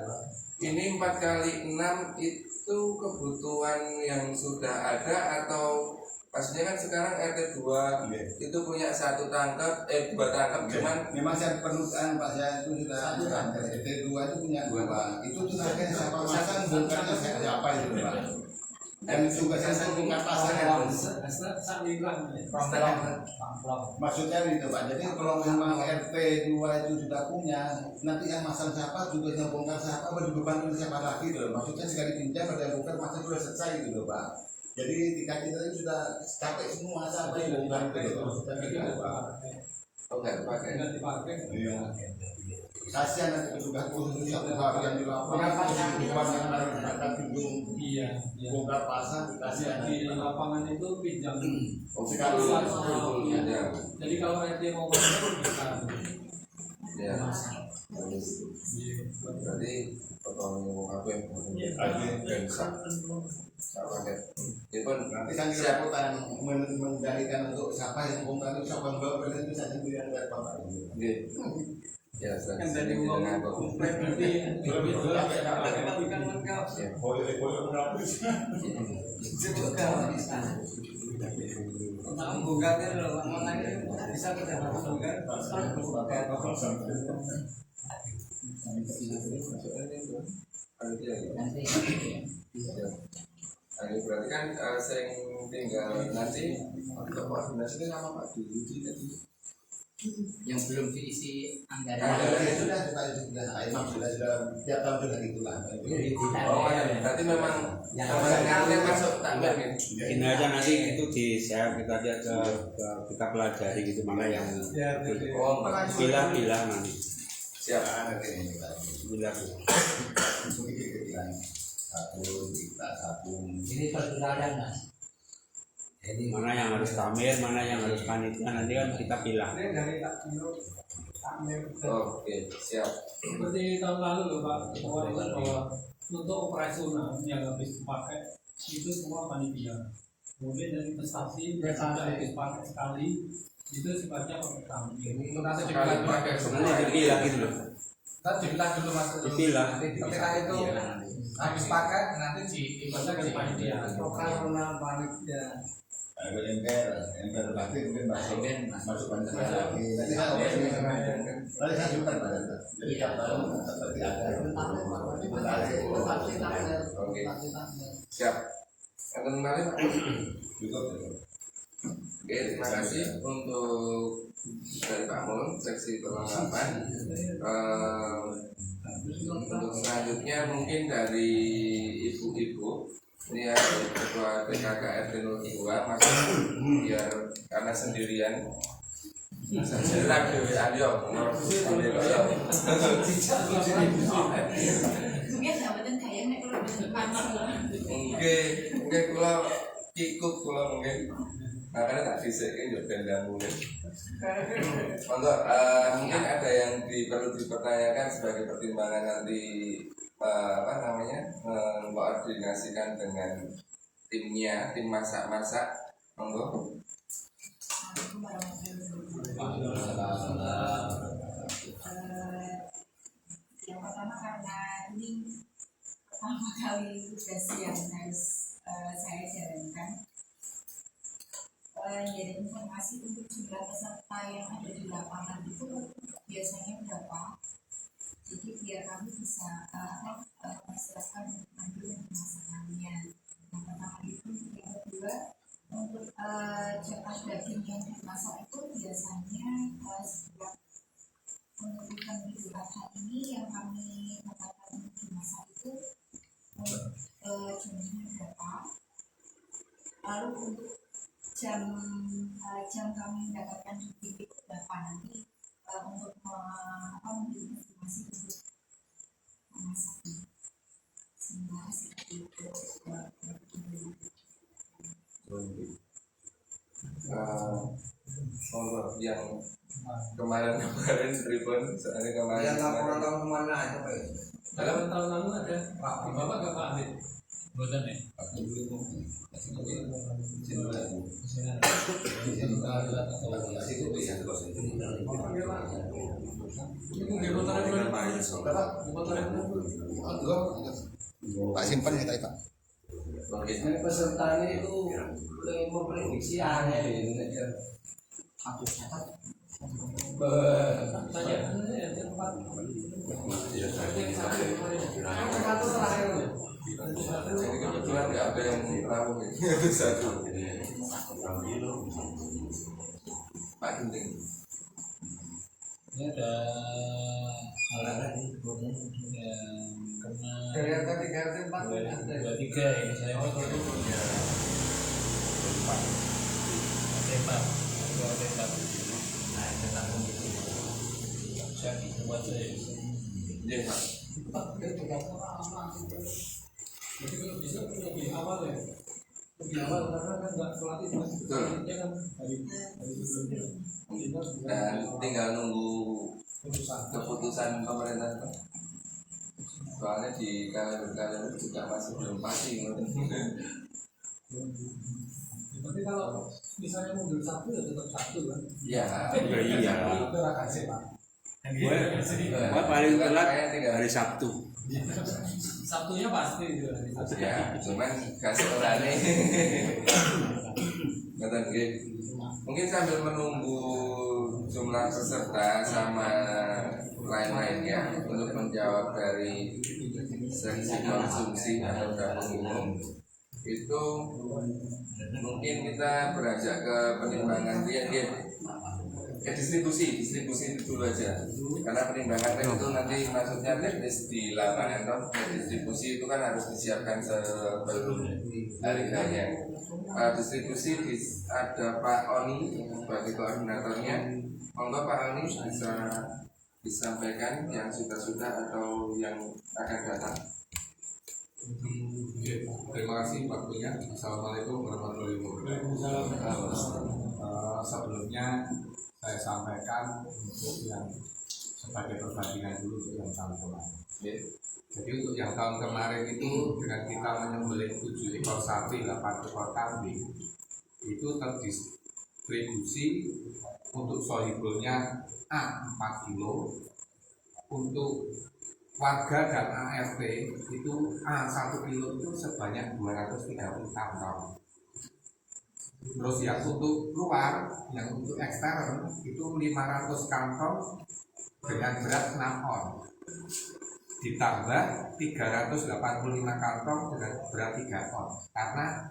ini 4x6 itu kebutuhan yang sudah ada atau pastinya kan sekarang RT 2 itu punya 1 tangkap, 2 tangkap, cuman Memang saya perlukan Pak, saya itu sudah RT 2 itu punya 2. Itu terakhir siapa masang bongkarnya siapa itu Pak. Dan tugasnya saya bongkar pasang ya. Maksudnya itu Pak. Jadi kalau memang RT 2 itu sudah punya, nanti yang masang siapa, tugasnya bongkar siapa, beban siapa lagi loh. Maksudnya sekali pinjam ada bongkar masa sudah selesai gitu loh Pak. Jadi tingkat kita itu sudah capek semua sampai bongkar itu loh. Tapi gitu Pak. oh nggak dipakai. Iya. Kasihan nanti petugas khusus satu hari yang di lapangan bukan yang harus gedung Iya. bongkar pasang kasihan. Di lapangan itu pinjam. Oh sekali ya. Jadi kalau RT mau masuk bisa. Ya. Berarti potong kabeh dan sama deh. Jadi pun Nanti kan kita putar mengendalikan untuk siapa yang bongkar itu siapa yang bawa itu saya sendiri yang dapat Pak. ya Kan dari uang komplek berarti lebih jelas ya tapi kan lengkap. Tentang bongkarnya loh, mana bisa kita bongkar. Ini berarti kan saya tinggal nanti untuk koordinasi sama Pak Dudi tadi. yang belum diisi anggaran. Sudah Imam sudah tiap tahun sudah gitulah. Oh berarti memang yang masuk tambah nih. Ini aja nanti itu di share kita aja ke kita pelajari gitu mana yang Oh pilah-pilah nanti. siap. Pilah. Satu. Ini perkiraan Mas. Jadi Mana yang harus tamir, mana yang harus panitia nanti kan kita pilah. Ini dari tak Oke siap. seperti tahun lalu loh Pak, bahwa untuk operasional yang habis dipakai itu semua panitia. Kemudian dari investasi yang sudah habis pakai sekali itu sifatnya pakai kami. Nanti Sekali dipilah pakai Nanti semua. dipilah gitu loh. dipilah dulu mas. Dipilah. Ketika itu habis pakai nanti Sifatnya dari panitia. operasional panitia. Ada ember berarti mungkin masuk panitia lagi. Nanti saya simpan pada itu. Jadi tiap tahun seperti ada. Oke siap. Yang kemarin Pak. Cukup. Oke, terima kasih untuk dari Pak Mul, seksi perlengkapan. Untuk selanjutnya mungkin dari ibu-ibu, ini ada ketua PKK RT 02, Mas, biar karena sendirian. Saya lagi ayo, Mungkin jabatan kayaknya kalau mungkin kalau ikut kalau mungkin makanya tak fisiknya juga benda mungkin. Untuk mungkin ada yang perlu dipertanyakan sebagai pertimbangan nanti apa namanya mengkoordinasikan dengan timnya, tim masak-masak, monggo. Yang pertama karena ini pertama kali tugas yang harus saya jalankan. Jadi informasi untuk jumlah peserta yang ada di lapangan itu biasanya berapa? Jadi biar kami bisa menjelaskan nanti pemasarannya. Yang pertama itu, yang kedua untuk cetak daging yang dimasak itu biasanya setiap menentukan Idul Adha ini yang kami katakan untuk dimasak itu jumlahnya berapa? Lalu untuk jam kami mendapatkan di berapa nanti untuk memberi informasi untuk memasaknya. Sehingga seperti itu. Monggo yang kemarin ribbon soalnya kemarin Yang laporan tahun kemana aja Pak? Dalam tahun lalu ada Bapak nggak Pak Adit? Buatan ya. Pak simpen ya tadi Pak. Pesertanya itu memprediksi aneh ini. Jadi kebetulan nggak ada yang rawuh itu satu. Pak Gending. Ini ada alat yang kena 23 ini saya tembak. Saya buat saya. Iya Pak. Jadi kalau bisa lebih awal ya, karena kan nggak sholat itu Betul. kan hari sebelumnya. Dan tinggal nunggu keputusan pemerintah Pak. Soalnya di kalender juga masih belum pasti. Tapi kalau misalnya mundur satu ya tetap satu kan. Iya. Iya. Itu akan sih Pak. Gua paling telat hari Sabtu. Sabtunya pasti itu hari Sabtu. Ya, cuman kasih orangnya. Ngerti nggih. Mungkin sambil menunggu jumlah peserta sama lain-lainnya untuk menjawab dari seksi konsumsi atau dapur umum itu mungkin kita beranjak ke penimbangan distribusi dulu aja, karena penimbangan rem itu nanti maksudnya teknis di lapangan toh, distribusi itu kan harus disiapkan sebelum hari-harinya. Distribusi ada Pak Oni sebagai koordinatornya. Monggo Pak Oni bisa disampaikan yang sudah atau yang akan datang. Terima kasih waktunya. Assalamualaikum warahmatullahi wabarakatuh. Sebelumnya saya sampaikan untuk yang sebagai perbandingan dulu untuk yang tahun kemarin. Jadi untuk yang tahun kemarin itu dengan kita menyembelih 7 ekor sapi, 8 ekor kambing, itu terdistribusi untuk sohibulnya A 4 kilo, untuk warga dan ART itu A1 kilo itu sebanyak 230 kantong. Terus yang untuk luar, yang untuk ekstern itu 500 kantong dengan berat 6 on. Ditambah 385 kantong dengan berat 3 on. Karena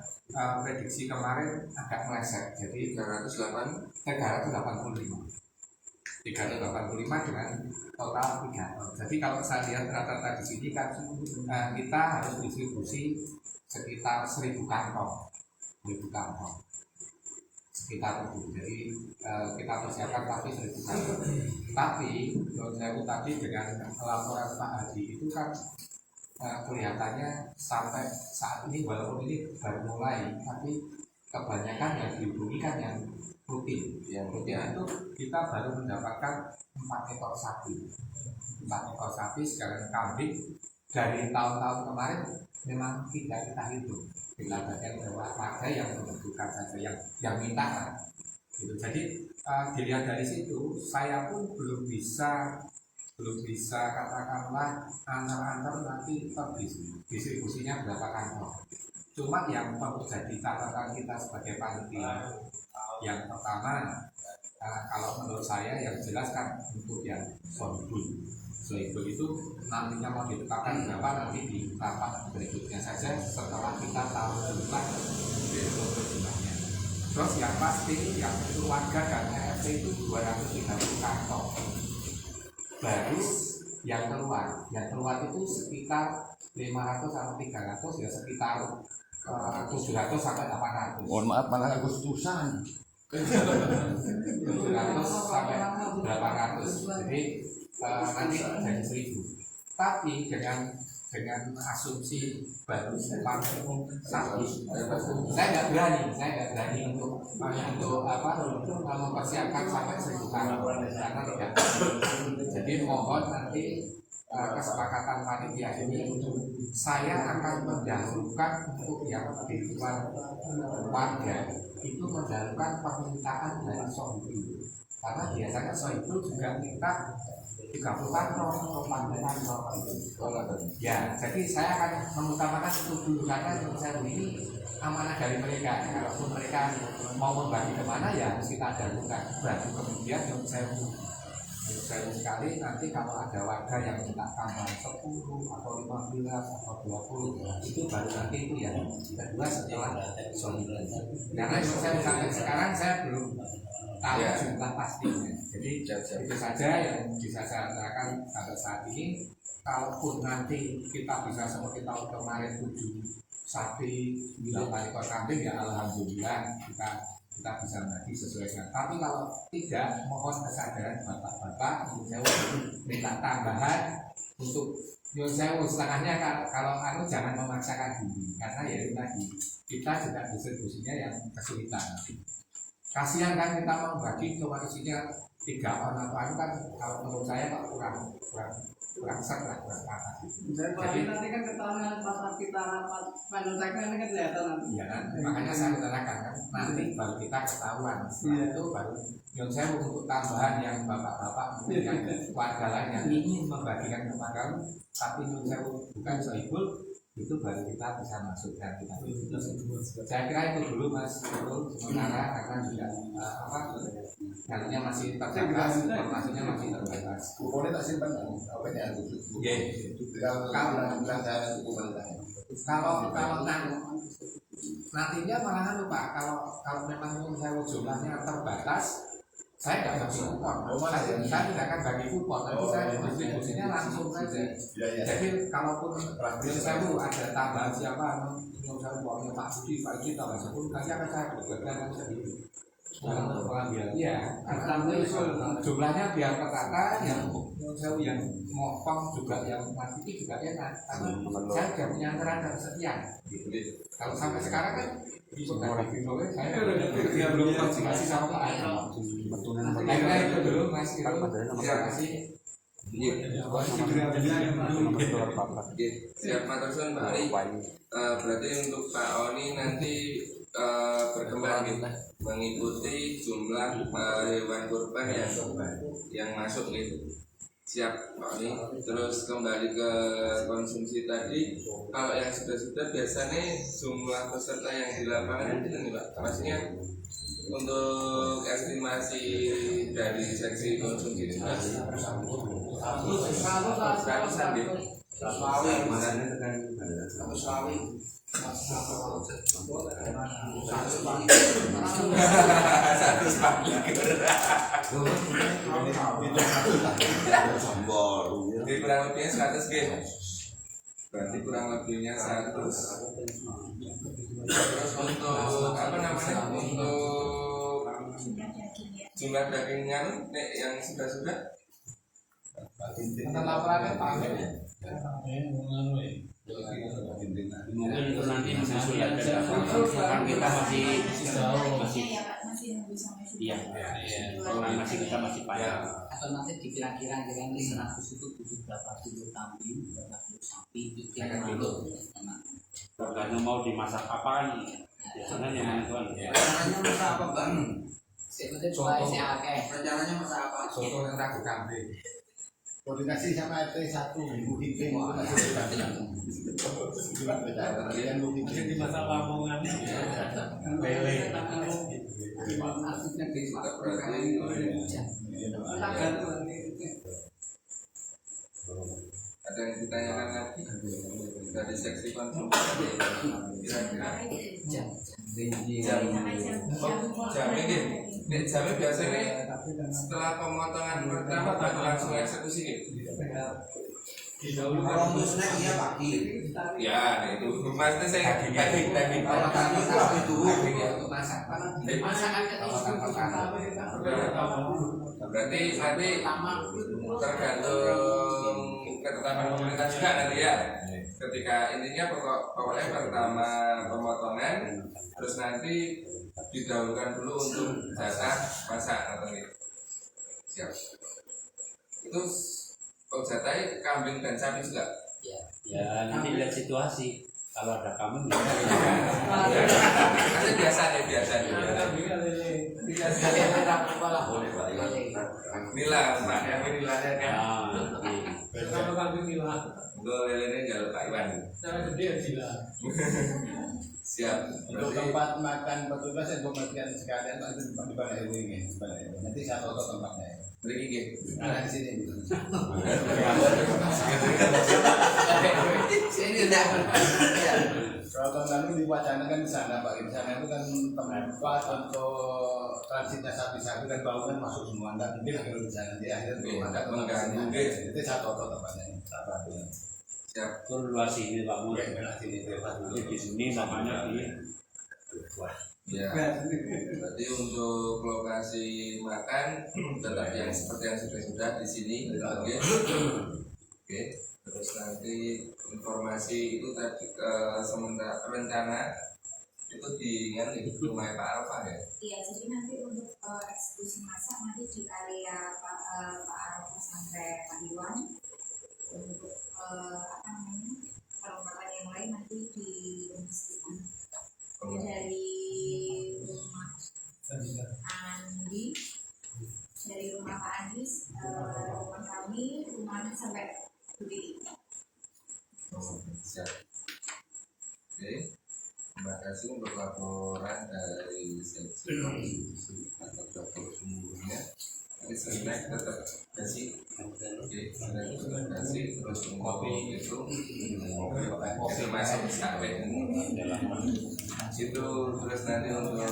prediksi kemarin agak meleset, jadi 385 dengan total 3 ton. Jadi kalau saya lihat rata-rata di sini kan kita harus distribusi sekitar 1000 kantong, sekitar itu. Jadi kita persiapkan tapi 1000 kantong. Tapi saya tadi dengan laporan Pak Haji itu kan kelihatannya sampai saat ini walaupun ini baru mulai, tapi kebanyakan yang dihubungi kan yang rutin. Yang rutin itu kita baru mendapatkan 4 ekor sapi. 4 ekor sapi sekarang kambing dari tahun-tahun kemarin memang tidak kita hitung. Kita bagian warga yang membutuhkan saja, yang minta. Gitu. Jadi dilihat dari situ, saya pun belum bisa katakanlah antar nanti distribusinya berapa kantong. Cuma yang perlu jadi catatan kita sebagai panitia, yang pertama kalau menurut saya yang jelas kan untuk yang sohibul itu nantinya mau ditetapkan berapa nanti di rapat berikutnya saja setelah kita tahu jumlah jumlahnya. Terus yang pasti yang itu warga dan ART itu 230 kantong. Baru yang keluar itu sekitar 500 sampai 300, ya sekitar 700 sampai 800. Mohon maaf, malah Agustusan. 700 sampai 800. Jadi nanti jadi 1000. Tapi dengan asumsi baru sapi, saya nggak berani untuk mempersiapkan sampai 1000 kantong karena tidak. Jadi mohon nanti kesepakatan panitia ini, saya akan mendahulukan untuk yang di luar warga itu mendahulukan permintaan dari sohibul, karena biasanya sohibul juga minta 30 pantron. Ya, jadi saya akan mengutamakan itu dulu karena yang saya ini amanah dari mereka. Kalaupun mereka mau membagi kemana ya harus kita dahulukan. Berarti kemudian yang saya sekali nanti kalau ada warga yang minta tambah 10 atau 15 atau 20 itu baru nanti itu ya kedua setelah sohibul. Karena saya sampai sekarang saya belum tahu jumlah pastinya. Jadi itu saja yang bisa saya katakan sampai saat ini. Kalaupun nanti kita bisa seperti tahun kemarin 7 sapi, 8 ekor kambing ya alhamdulillah kita bisa bagi sesuai dengan. Tapi kalau tidak, mohon kesadaran bapak-bapak minta tambahan untuk Yonsewu setengahnya. Kalau jangan memaksakan diri karena ya itu tadi kita juga distribusinya yang kesulitan. Kasihan kan kita mau bagi cuma isinya 3 orang atau kan kalau menurut saya kok kurang set lah, kurang apa. Jadi nanti kan ketahuan pas kita rapat menentukan ini kan kelihatan nanti. Iya kan, makanya saya utarakan kan nanti baru kita ketahuan. Setelah itu baru yang saya untuk tambahan yang bapak-bapak mungkin yang warga lain yang ingin membagikan kepada tapi yang saya bukan sohibul itu baru kita bisa masukkan kita. Saya kira itu dulu Mas Nurul, sementara akan juga kalinya masih terbatas, informasinya masih terbatas. Kuponnya tak simpan apa ya? Kalau nantinya malahan Pak, kalau memang saya jumlahnya terbatas, saya tidak bagi kupon. Saya tidak akan bagi kupon, tapi saya distribusinya langsung saja. Jadi kalaupun saya ada tambahan siapa, saya uangnya Pak Budi, Pak Iji tambah 10, nanti akan saya berbagi sendiri. Untuk pengambilan, ya, karena jumlahnya biar tertata, yang motong juga yang masih juga enak. Karena saya sudah punya anggaran dan sekian. Kalau sampai sekarang kan saya belum konsultasi sama Pak Adi. Itu dulu Mas Iro. Terima kasih. Siap Pak Tersun, Pak Ali. Berarti untuk Pak Oni nanti berkembang gitu, mengikuti jumlah hewan kurban yang masuk gitu. Siap Pak Oni. Terus kembali ke konsumsi tadi, kalau yang sudah biasanya jumlah peserta yang di lapangan itu nih Pak, maksudnya untuk estimasi dari seksi konsumsi itu ratusan gitu. Jadi kurang lebihnya 100 G. Berarti kurang lebihnya 100. Terus untuk apa namanya? Untuk jumlah dagingnya yang sudah laporannya Pak. Mungkin itu nanti menyusul aja kan kita masih nunggu sampai iya masih kita masih payah. Atau nanti dikira-kira ini 100 itu butuh berapa kilo kambing, berapa kilo sapi, itu yang dulu. Karena mau dimasak apa kan biasanya yang menentukan. Rencananya masak apa Mbak? Rencananya masak apa? Soto yang ragu kambing. Koordinasi sama RT 1 Ibu Hiping itu masih Mungkin di masa Lamongan lele. Ada yang ditanyakan lagi dari seksi konsumsi kira-kira jamnya biasanya setelah pemotongan pertama baru langsung eksekusi gitu. Kalau untuk snack ya pagi. Ya, itu maksudnya saya daging. Kalau tadi itu untuk masak. Berarti nanti tergantung ketetapan pemerintah juga nanti ya. Ketika intinya pokoknya pertama pemotongan, terus nanti didahulukan dulu untuk jatah masak atau gitu. Siap. Itu Oh, jatai kambing dan sapi juga. Ya nanti lihat situasi. Kalau ada kambing Nanti biasanya. Nila, Pak, yang nilanya kan. Kalau kambing bilang, Gue lelenya jalur Pak Iwan. cara gede ya gila. Siap. Untuk Berarti tempat makan petugas saya bagian sekalian Pak, itu di bawah ini. Nanti saya tahu tempatnya. beri gigi. Nah, di sini. Sini udah. Kalau tahun lalu diwacanakan di sana Pak, di sana itu kan tempat untuk transitnya sapi-sapi dan bau kan masuk semua, nggak mungkin akhirnya di sana di akhir Nggak mengganggu, Ge. itu satu tempatnya. Siap. turun luas ini Pak Mul. Sini Nanti di sini namanya di Ya. Berarti untuk lokasi makan tetap yang seperti yang sudah di sini. Oke. Oke. Terus nanti informasi itu tadi sementara rencana itu di rumah Pak Alfa ya. Iya, jadi nanti untuk eksekusi masak nanti di area Pak Arafah sampai Pak Iwan. Untuk perlengkapan yang lain nanti di rumah sekitar. Jadi dari rumah Andi, dari rumah Pak Andis, rumah kami, rumah sampai Budi. Siap. Oke. Terima kasih untuk laporan dari seksi atau dapur umumnya. Tapi sebenarnya tetap kasih, tetap kasih terus kopi itu masuk sampai itu terus nanti untuk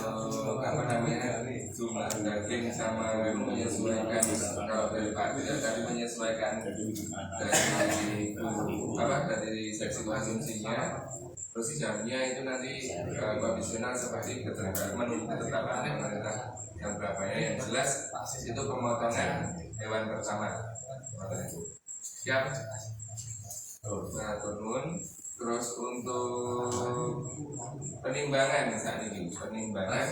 apa namanya jumlah daging sama menyesuaikan kalau dari Pak tidak tadi menyesuaikan dari dari seksi konsumsinya. Terus jamnya itu nanti kondisional seperti ketetapan pemerintah yang berapa ya, yang jelas itu pemotongan hewan pertama. Siap. Nah, turun. Terus untuk penimbangan saat ini penimbangan.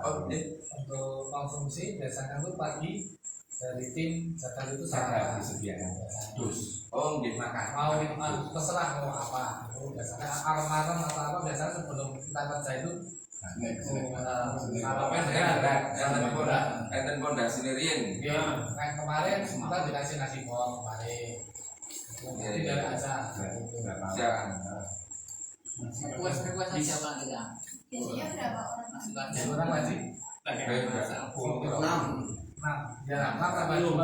Untuk konsumsi biasanya tuh pagi dari tim jadwal itu sama disediakan. Oh, gitu. mau terserah mau apa. Biasanya alarm atau apa biasanya sebelum kita kerja itu enten pondasi sendirian. Nah kemarin kita dikasih nasi bom kemarin. Jadi dari aja. Siap. Request siapa kita? Biasanya berapa orang Pak? Orang wajib. Ya, tambah 2.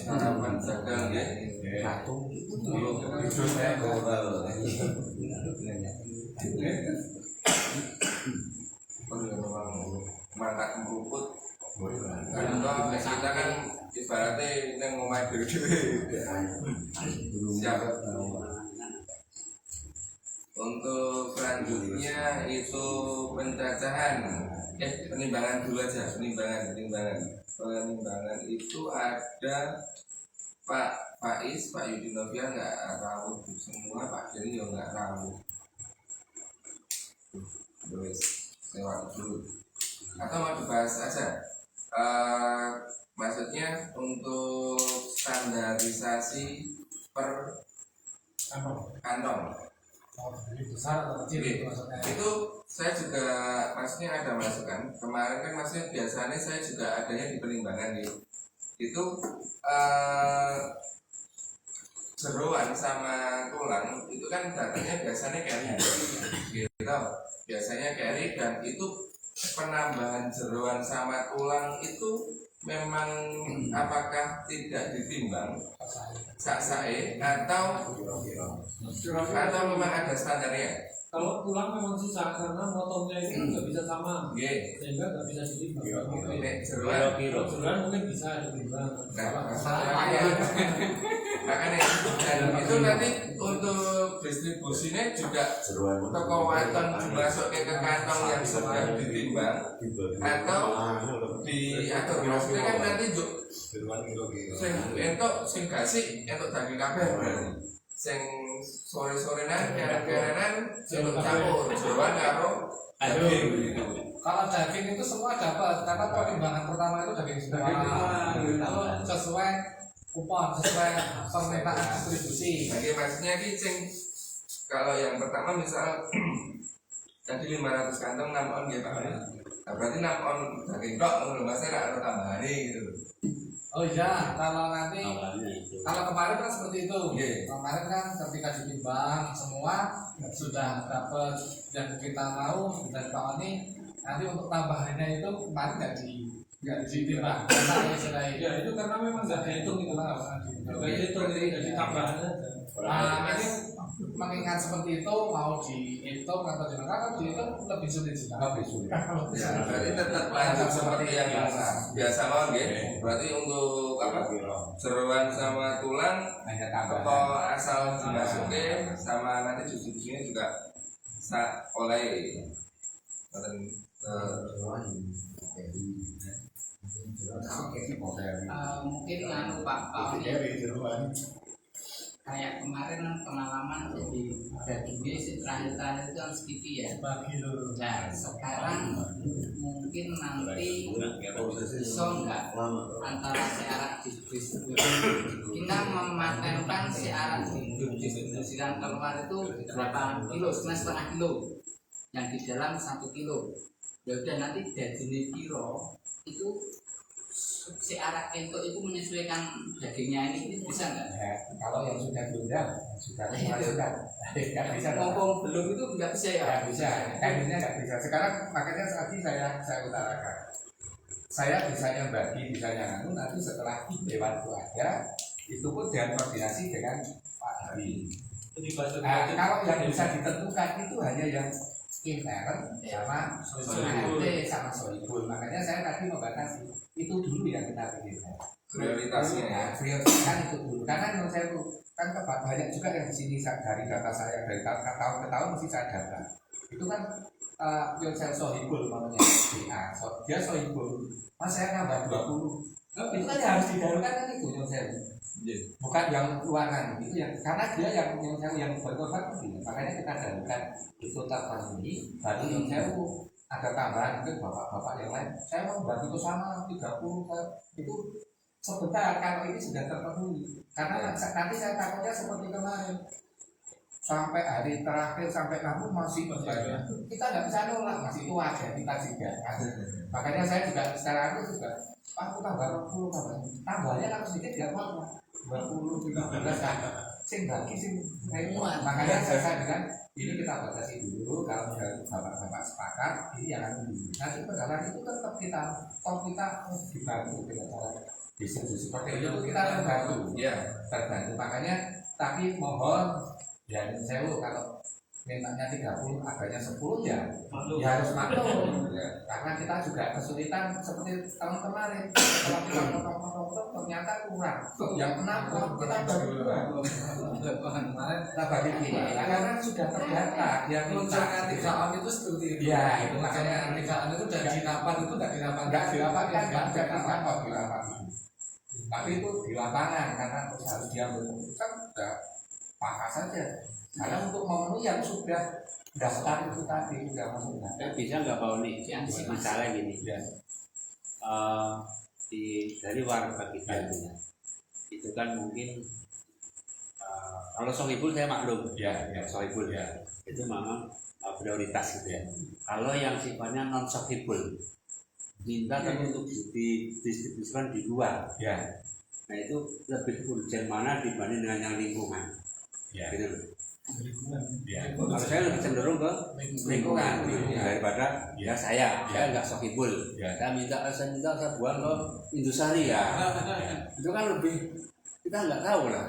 Harapan jagal ya. Mantap meruput. Kalau kita kan ibaratnya yang ngomong diri-diri. Siap. Untuk selanjutnya itu pencacahan, penimbangan dulu aja, penimbangan itu ada Pak Faiz, Pak Yudi Novia nggak rawuh semua, Pak Jadi juga nggak rawuh. Terus lewat dulu. Atau mau dibahas aja. Maksudnya untuk standarisasi per kantong. Besar atau kecil maksudnya? Itu saya juga maksudnya ada masukan kemarin kan maksudnya biasanya saya juga adanya di penimbangan gitu. Itu jeroan sama tulang itu kan datanya biasanya carry gitu, biasanya carry dan itu penambahan jeroan sama tulang itu memang apakah tidak ditimbang sae atau memang ada standarnya? Kalau tulang memang susah karena motongnya itu nggak bisa sama, sehingga nggak bisa ditimbang. Jeroan mungkin bisa ditimbang. Makanya dan itu nanti untuk distribusinya juga toko waton dimasukin ke kantong yang sudah ditimbang atau maksudnya kan nanti sing kasih entuk daging kabeh sing sore-sorenan keren-kerenan sing campur jeroan karo daging gitu. Kalau daging itu semua dapat, karena pertimbangan pertama itu daging semua. Itu sesuai kupon, sesuai permintaan distribusi. Oke, maksudnya ini kalau yang pertama misal tadi 500 kantong 6 on ya Pak. Nah, berarti 6 on daging tok menurut Mas ada tambahan gitu. Oh iya, kalau nanti kalau kemarin kan seperti itu. Yeah. Kemarin kan ketika ditimbang semua sudah dapat yang kita mau dari Pak Oni. Nanti untuk tambahannya itu kemarin nggak ditimbang. Karena selain Ya itu karena memang nggak dihitung itu lah. Nggak dihitung jadi tambahan aja. ini mengingat seperti itu mau dihitung atau dihitung, kalau dihitung lebih sulit juga. Lebih sulit. Ya, berarti tetap lanjut seperti yang biasa mawon nggih. Berarti untuk apa? Seruan sama tulang Hanya atau tambahan. asal dimasukin sama nanti distribusinya juga oleh Mungkin anu Pak kayak kemarin kan pengalaman jadi dagingnya si terakhir itu kan segini ya. Nah sekarang mungkin nanti bisa nggak antara syarat distribusi kita mematenkan syarat distribusikan keluar itu berapa kilo, setengah kilo, yang di dalam 1 kilo. Ya udah nanti dagingnya kilo itu si arak entok itu menyesuaikan dagingnya ini bisa nggak? Ya, kalau yang sudah diundang sudah dimasukkan. Nggak bisa. Ngomong belum itu nggak bisa ya? Nggak bisa. Teknisnya nggak bisa. Sekarang makanya tadi saya utarakan. Saya bisa yang bagi, bisa yang nanti setelah dewan itu ada, itu pun dengan koordinasi dengan Pak Hari. Kalau yang bisa ditentukan itu hanya yang intern sama RT sama soibul. Makanya saya tadi membatasi itu dulu yang kita pikirkan. Prioritasnya. Prioritaskan itu dulu. Karena menurut saya itu kan banyak juga yang di sini dari data saya dari tahun ke tahun mesti saya data. Itu kan yang saya soibul namanya dia soibul. Mas saya nambah 20. Itu kan harus didahulukan kan itu yang saya. Bukan yang ruangan itu yang karena dia yang berkorban itu makanya kita dahulukan itu terpenuhi baru yang saya ada tambahan mungkin bapak-bapak yang lain saya mau bantu ke sana 30 itu sebentar kalau ini sudah terpenuhi karena nanti saya takutnya seperti kemarin sampai hari terakhir sampai kamu masih banyak kita nggak bisa nolak masih itu wajar kita juga makanya saya juga secara itu juga aku tambah 20 tambahnya kalau sedikit tidak apa-apa 20 15 kan sing bagi sing remuan makanya saya bilang ini kita batasi dulu kalau bapak-bapak sepakat ini yang akan dulu nanti perjalanan itu tetap kita dibantu dengan cara distribusi seperti itu kita terbantu terbantu makanya tapi mohon ya sewu kalau mintanya 30 adanya 10 ya harus maklum karena kita juga kesulitan seperti tahun kemarin kalau kita potong ternyata kurang yang 6 kita bagi 2 kemarin kita bagi 2 karena sudah terdata yang Lonjakan 3 on itu seperti itu. Ya itu Makanya 3 on itu udah dirapat itu nggak dirapatkan tapi itu di lapangan karena harus diambil keputusan sudah pangkas saja karena untuk memenuhi yang sudah daftar itu tadi sudah masuk. Bisa nggak Pak Oni? Misalnya gini, dari warga kita itu kan mungkin kalau sohibul saya maklum, ya sohibul ya itu memang prioritas gitu ya. Kalau yang sifatnya non sohibul minta kan untuk didistribusikan di luar, ya. Nah itu lebih urgent mana dibanding dengan yang lingkungan, ya. Gitu loh. Kalau saya lebih cenderung ke lingkungan daripada ya saya nggak sohibul. Saya buang ke Indosari ya. Itu kan lebih kita nggak tahu lah.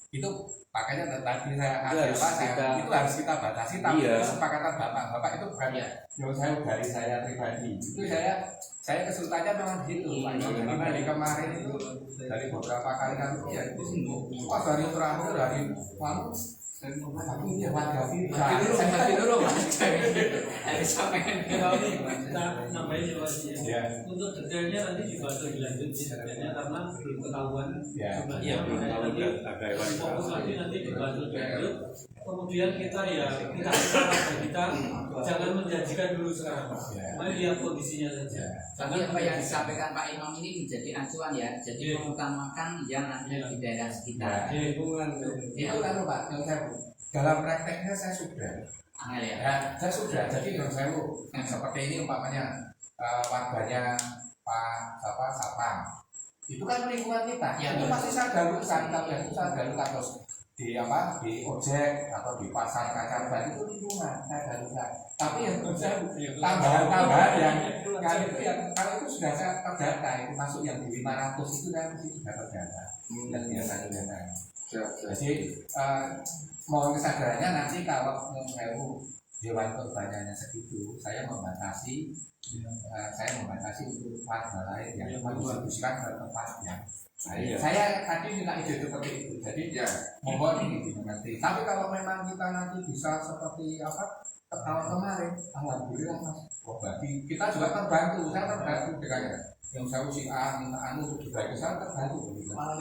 Itu makanya tadi saya itu harus kita batasi tapi kesepakatan bapak itu bukan yang saya dari saya pribadi itu saya saya kesulitannya memang gitu Pak. Karena di kemarin itu dari beberapa kali kan ya itu pas hari terakhir hari lalu tapi ini warga Tapi dulu harus sampaikan Kita nambahin informasinya. Untuk detailnya nanti dibahas lebih lanjut detailnya karena belum ketahuan jumlahnya. Nanti fokus lagi nanti dibahas lebih lanjut. Kemudian kita jangan menjanjikan dulu sekarang. Mari lihat kondisinya saja. Tapi apa yang disampaikan Pak Imam ini menjadi acuan ya. Jadi mengutamakan yang ada di daerah sekitar. itu kan Pak, yang saya dalam prakteknya saya sudah Angel ya. ya, saya sudah jadi yang saya seperti ini umpamanya warganya Pak Sapang itu kan lingkungan kita Ya, itu pasti saya galukan kalau yang itu saya galukan terus di ojek atau di pasar kacar ban itu lingkungan saya galukan tapi yang saya tambahan yang kali itu yang kalau itu sudah saya terdata itu masuk yang di 500 itu kan masih sudah terdata dan biasanya jadi mohon kesadarannya nanti kalau hewan kurbannya segitu saya membatasi untuk warga lain yang mendistribusikan ke tempatnya. Saya tadi minta ide seperti itu. Jadi ya mohon ini dimengerti. Tapi kalau memang kita nanti bisa seperti apa tahun kemarin, alhamdulillah Mas. Berarti kita juga terbantu. Saya terbantu dengan yang saya usi minta untuk dibagi saya terbantu. Nah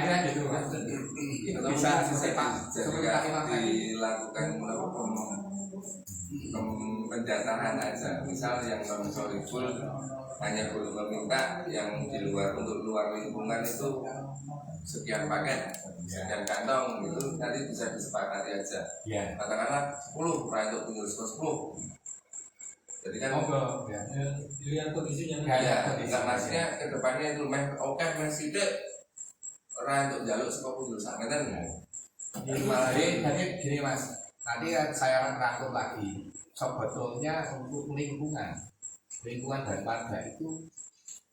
kira gitu Mas. Itu bisa dilakukan pendataan aja. Misal yang non solibul hanya boleh meminta yang di luar untuk luar lingkungan itu sekian paket sekian kantong itu nanti bisa disepakati aja. Katakanlah 10 untuk pengurus 10. Jadi kan dilihat kondisinya. maksudnya ke depannya itu oke masih orang untuk jalur sekolah dulu sangat kan. Jadi gini Mas, nanti saya rangkum lagi. Sebetulnya untuk lingkungan dan warga itu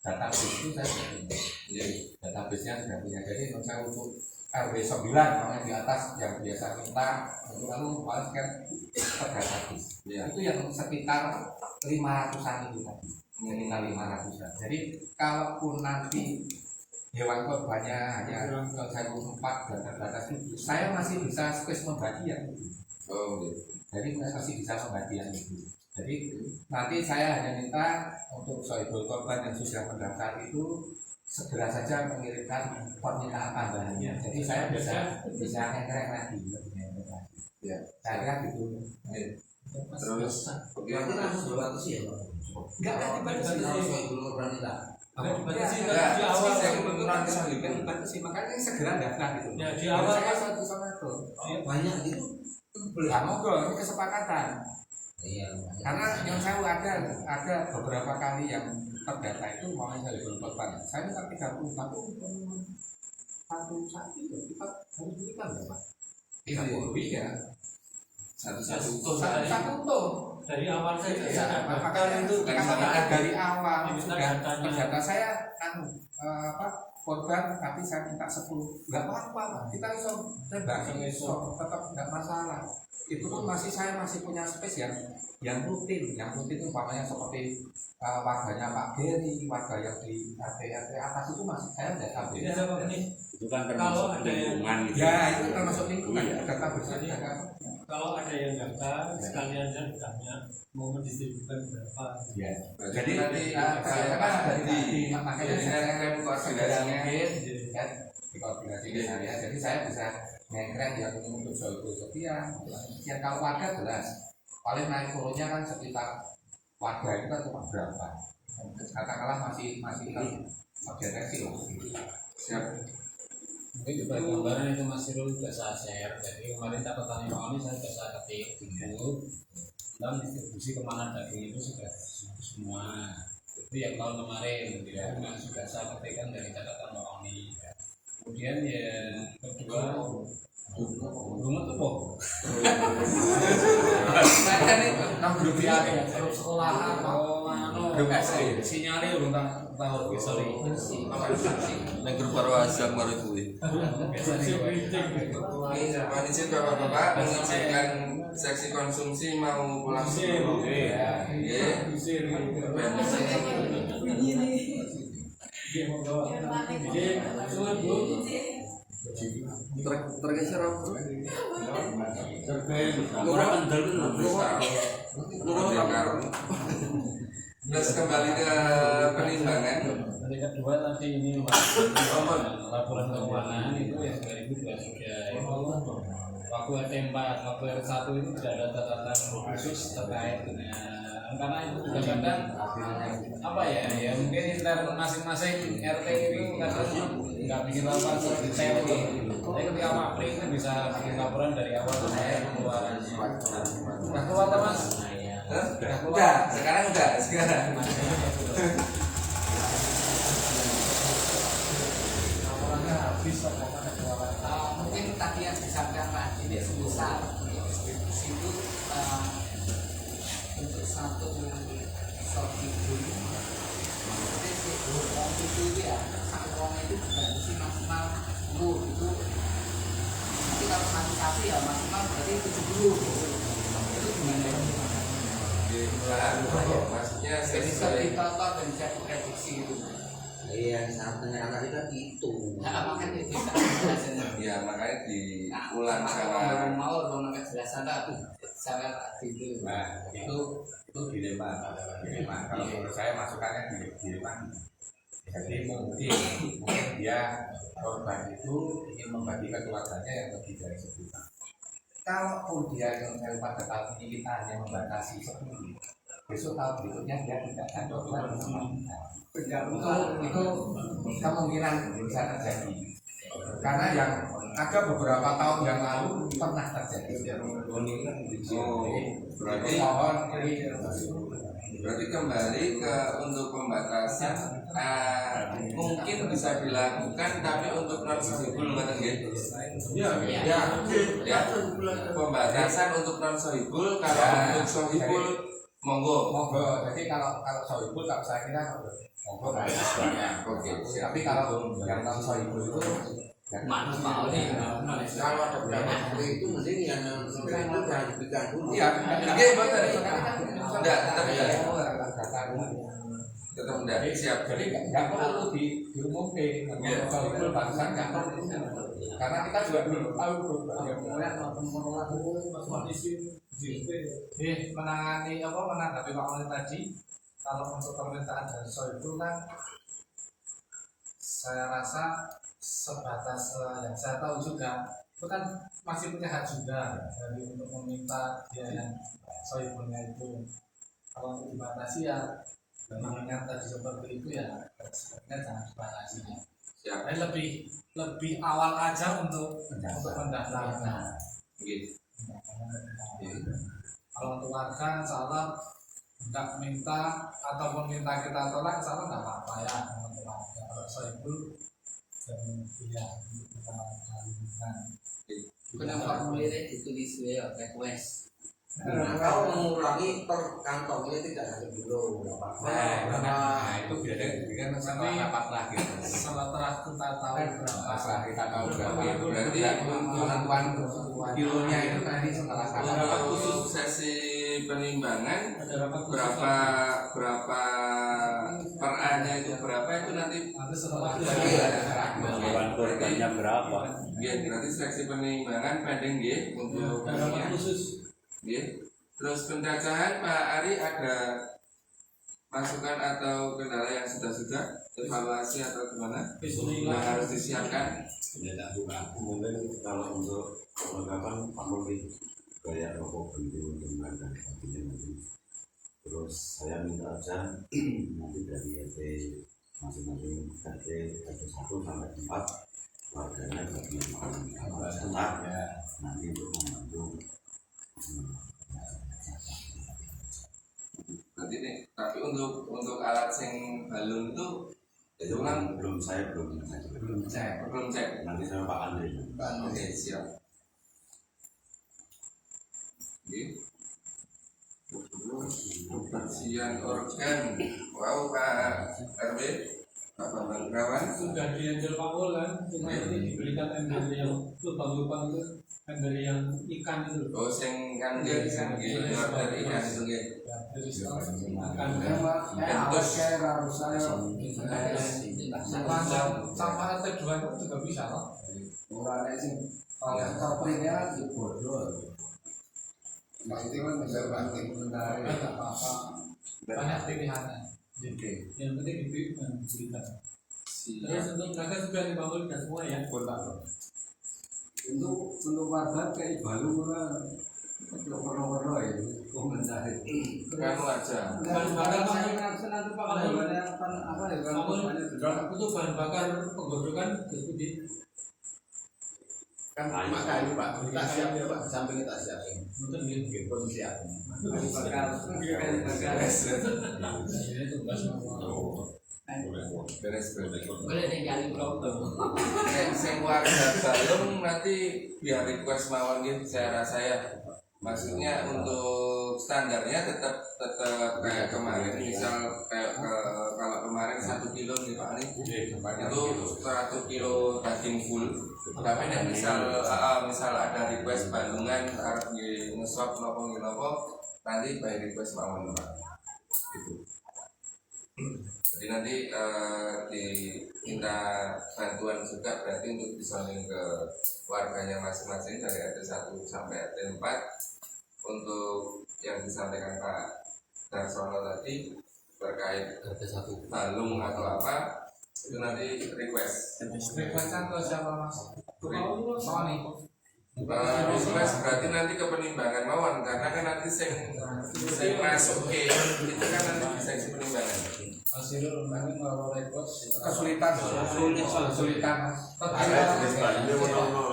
database itu saya sudah punya. Database-nya sudah punya. Jadi menurut saya untuk RW 9 namanya di atas yang biasa minta untuk lalu malas kan terdatabase. Itu yang sekitar 500-an itu tadi. Sekitar 500-an. Jadi kalaupun nanti hewan korbannya hanya 1.400 itu, saya masih bisa space membagi yang itu. Jadi masih bisa membagi yang itu. Jadi nanti saya hanya minta untuk sohibul korban yang sudah mendaftar itu segera saja mengirimkan permintaan tambahannya. Jadi saya bisa ngekrek lagi. Ya, saya kira gitu. Terus Berarti langsung 200 ya Pak? Enggak dibatasi sohibul korban kita. Di awal makanya segera daftar gitu. Ya di awal saya satu sama itu. Banyak itu Nggak mogol, ini kesepakatan. iya. Karena yang saya ada beberapa kali yang terdata itu mau saya korban. Saya minta 30 satu sapi itu kita harus berikan berapa? 30 ya. Satu tuh. dari awal saja. Makanya itu dari awal sudah terdata saya korban tapi saya minta 10 nggak apa-apa kita bisa tetap nggak masalah itu pun saya masih punya space yang rutin itu umpamanya seperti warganya Pak Geri, warga yang di RT atas itu masih saya database Itu kan termasuk lingkungan gitu. ya itu termasuk lingkungan database Kalau ada yang daftar sekalian saya ditanya mau mendistribusikan berapa. ya jadi nanti saya kan dari makanya saya koordinasinya dikoordinasi dengan saya jadi saya bisa ngekrek yang untuk soal sekian yang kalau warga jelas paling naik turunnya kan sekitar warga itu kan cuma berapa katakanlah masih deteksi lah siap. Mungkin juga gambaran itu Mas Sirul sudah saya share. Jadi kemarin catatan Imam ini saya sudah saya ketik dulu dan distribusi kemana daging itu sudah semua. Itu yang tahun kemarin ya, yang sudah saya ketikkan dari catatan Imam ini. Kemudian ya kedua Rumah tuh kok. Nang grup Iya, ya. grup sekolahan, Grup SD. sinyalnya belum tahu, sorry. Neng grup Warwazam baru kuwi. Izin bapak-bapak mengizinkan seksi konsumsi mau pulang dulu. Nggih. Tergeser apa? Terus kembali ke penimbangan. Yang kedua nanti ini laporan keuangan itu yang 2023 itu waktu RT4, waktu R1 itu tidak ada catatan khusus terkait dengan karena itu juga kadang apa ya mungkin intern masing-masing RT itu kadang nggak bikin laporan detail gitu. Tapi ketika Pak Pri itu bisa bikin laporan dari awal sampai pengeluaran. Nah keluar Mas. Udah, sekarang. Mungkin tadi yang disampaikan Pak ini sebesar distribusi itu untuk satu short video itu ya satu uangnya itu dibatasi maksimal 10 itu nanti kalau satu ya maksimal berarti 70 itu gimana? Maksudnya Jadi seperti total dan cek prediksi itu. Iya, saatnya anak kita itu. Nah, makanya bisa ya makanya diulang sama mau memakai jelasan tapi saya gitu. Nah, itu dilema. Kalau menurut saya masukannya dilema. Jadi mungkin dia korban itu ingin membagi ke keluarganya yang lebih dari 10. Kalau dia yang pada tahun ini kita hanya membatasi 10, besok tahun berikutnya dia tidak akan korban sama kita. Itu kemungkinan bisa terjadi. Karena yang ada beberapa tahun yang lalu pernah terjadi. Berarti kembali ke untuk pembatasan mungkin bisa dilakukan tapi untuk non sohibul nggak ya pembatasan untuk non sohibul kalau untuk sohibul monggo. Jadi kalau sohibul kalau saya kira monggo oke. Tapi kalau yang non sohibul itu mau nih Kalau ada beberapa itu mending yang sudah itu jangan diberikan dulu. iya, tetap enggak siap. Jadi nggak perlu diumumkan sohibul batasan nggak perlu. Karena kita juga belum tahu menangani menanggapi Pak Wali tadi, kalau untuk permintaan dari sohibul kan saya rasa sebatas yang saya tahu juga itu kan masih punya hak juga dari untuk meminta dia yang sohibulnya itu. Kalau untuk dibatasi ya namanya tadi seperti itu ya sebenarnya jangan dibatasi ya. Lebih awal aja untuk mendaftarkan. Kalau untuk warga insya Allah nggak minta ataupun minta kita tolak insya Allah nggak apa-apa ya untuk warga. Kalau sohibul dan ya kita lakukan. Kenapa mulai ditulis ya request? Kalau mengurangi per kantongnya tidak ada dulu Nah, itu biasanya setelah rapat lagi. Setelah kita tahu berapa, Setelah kita tahu berapa itu Berarti penentuan kilonya itu nanti setelah rapat. Untuk sesi penimbangan berapa per A-nya itu berapa itu nanti setelah korbannya berapa? ya berarti seleksi penimbangan pending ya untuk khusus. ya. Terus pencacahan Pak Ari ada masukan atau kendala yang sudah evaluasi atau gimana yang harus disiapkan? Mungkin kalau untuk perlengkapan Pak Murni kayak rokok berhenti untuk dan sebagainya nanti. Terus saya minta aja nanti dari RT masing-masing RT 1 sampai 4 warganya bagi sebentar nanti untuk membantu. Nanti nih, tapi untuk alat sing balon itu Itu kan belum cek. cek Nanti sama Pak Andre. Oke siap. Kebersihan organ. Wow, Pak RW, Pak Bambang Gunawan. Sudah diambil Pak Ul kan, cuma ini diberikan ember yang lubang-lubang itu, ember yang ikan itu. Oh, sing kan nggih sing nggih luar dari ikan itu nggih. Dari ikan. Terus Sama efek dua itu juga bisa loh. Orang sing kalau topengnya di bodoh. Nah itu kan bisa banting Sebentar Enggak apa-apa. Banyak pilihannya. Yang penting diberikan. Terus untuk mereka sudah dibangun dan semua ya. untuk warga kayak balu perlu ya komentar kamu aja. Bahan bakar nanti Pak apa ya? itu bahan bakar penggodokan di kan cuma kayu Pak, kita siap ya Pak, samping kita siapin. untuk di Pun siap. ini tugas Beres. Boleh tinggal problem. Sing warga Balung nanti biar request mawon gitu saya rasa ya. Maksudnya untuk standarnya tetap kayak kemarin, misal kayak kalau kemarin 1 kilo nih Pak nih, itu 100 kilo daging full. Tapi nih misal ada request Balungan harus di ngesop nopo nanti by request mawon Pak. Gitu. Jadi nanti diminta bantuan juga berarti untuk disoling ke warganya masing-masing dari RT 1 sampai RT 4 untuk yang disampaikan Pak Darsono tadi terkait balung atau apa itu nanti request. Requestan ke siapa Mas? Mau nih. Request berarti nanti ke penimbangan mawon karena kan nanti sing masuk ke itu kan nanti di seksi penimbangan. Hasil kemarin kalau request Kesulitan.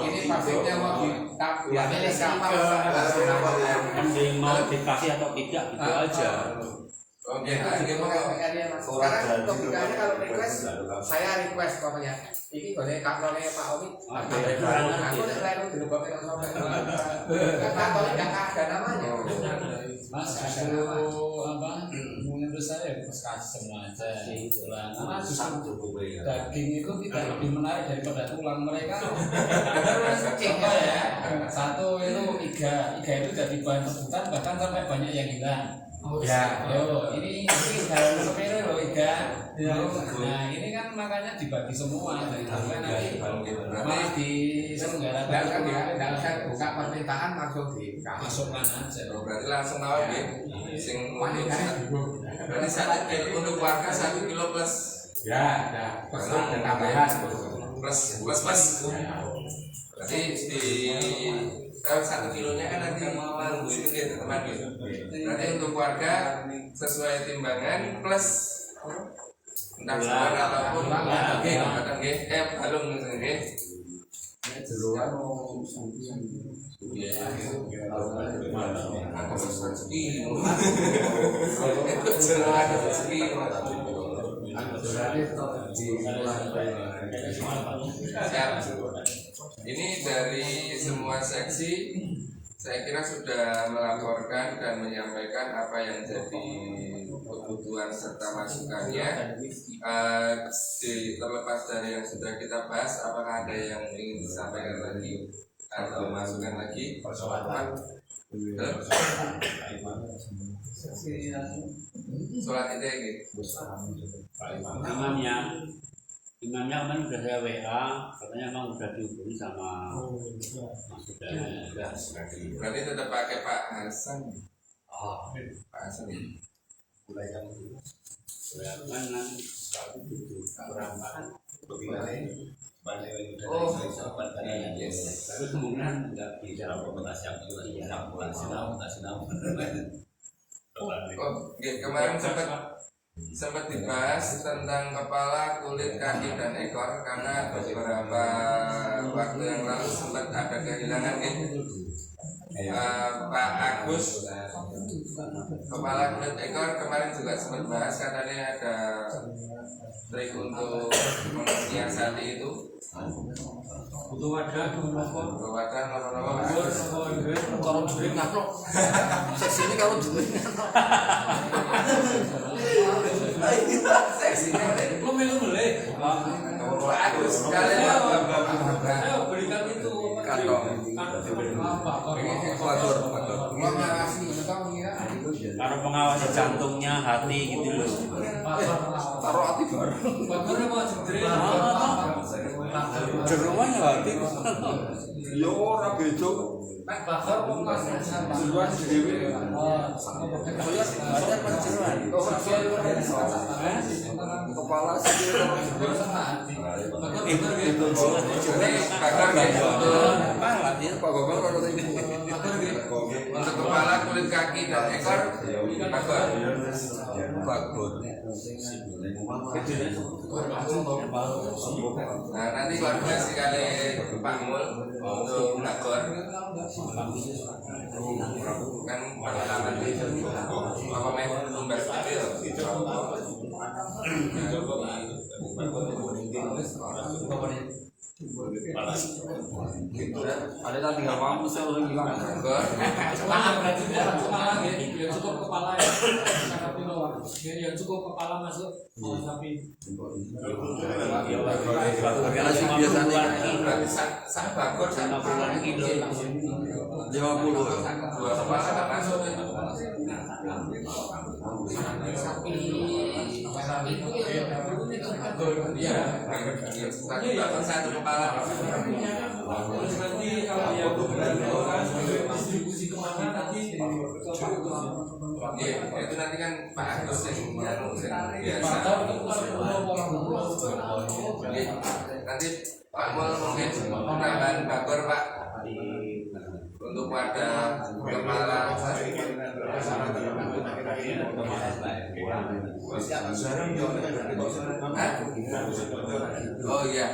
Ini pabriknya mau ditap. Ya, ini siapa? Mending modifikasi atau tidak gitu aja. Oke, Sekarang logikanya kalau request, saya request pokoknya. Ini boleh kantornya Pak Omi. Aku udah lalu dulu bapak kantornya. Kantornya nggak ada namanya. Mas justru apa? Menurut saya kasih semua aja. Karena justru daging itu tidak lebih menarik daripada tulang mereka. Contoh ya, satu itu iga itu jadi bahan rebutan bahkan sampai banyak yang hilang. Ya, ini hal sepele loh iga. Nah ini kan makanya dibagi semua dari nanti malah diselenggarakan. Nggak usah buka permintaan langsung masukkan aja. berarti langsung mawon ya. Sing berarti untuk warga 1 kilo plus. Ya, plus ada tambahan. Plus. Berarti di 1 kilonya kan nanti mau itu ya teman gitu. Berarti untuk warga sesuai timbangan plus entah sebulan ataupun balung misalnya. Ini dari semua seksi saya kira sudah melaporkan dan menyampaikan apa yang jadi kebutuhan serta masukannya. Terlepas dari yang sudah kita bahas, apakah ada yang ingin disampaikan lagi atau masukan lagi? Sholat itu ya gitu. Imamnya kan udah saya WA, katanya emang udah dihubungi sama Mas Udaya. Berarti tetap pakai Pak Hasan. Pak Hasan. Kan nanti berangkat. Yes. Tapi kemungkinan nggak bicara komunitas yang itu Kemarin sempat dibahas tentang kepala, kulit, kaki, dan ekor karena beberapa waktu yang lalu sempat ada kehilangan Pak Agus kepala, kulit, ekor kemarin juga sempat bahas katanya ada trik untuk menyiasati itu. butuh wadah Butuh wadah apa-apa. Kalau duit ngaplok. Seksine kalau duit ngaplok. Seksinya lo melu boleh bagus sekali ya. saya berikan itu Kantong. Ekuator. Kalau mengawasi jantungnya, hati gitu loh. Taruh hati baru. bakornya mau jendri Jerumanya hati. Yo ora bejo. bakar kok Jeruan dhewe. Wajar penjeruan. Kepala sikil Ini bakar ya. Kepala dia. Pak Bapak kalau ini. Untuk kepala, kulit kaki dan ekor bakar. Bagus. Nah nanti koordinasi kali Pak Mul untuk bakar. Kan pengalaman apa main lumbar video. Ada tadi tinggal mampu saya udah bilang. ya cukup kepala ya sapi doang ya cukup kepala masuk sapi Organisasi biasanya Berarti sak bakar sak kepala kilo. 50. dua kepala tak masuk. Iya, tadi bakar satu kepala. terus nanti kalau yang distribusi kemana nanti Iya, itu nanti kan Pak Agus yang biasa. Iya, nanti Pak Mul mungkin penambahan bakar Pak untuk wadah kepala. Oh iya,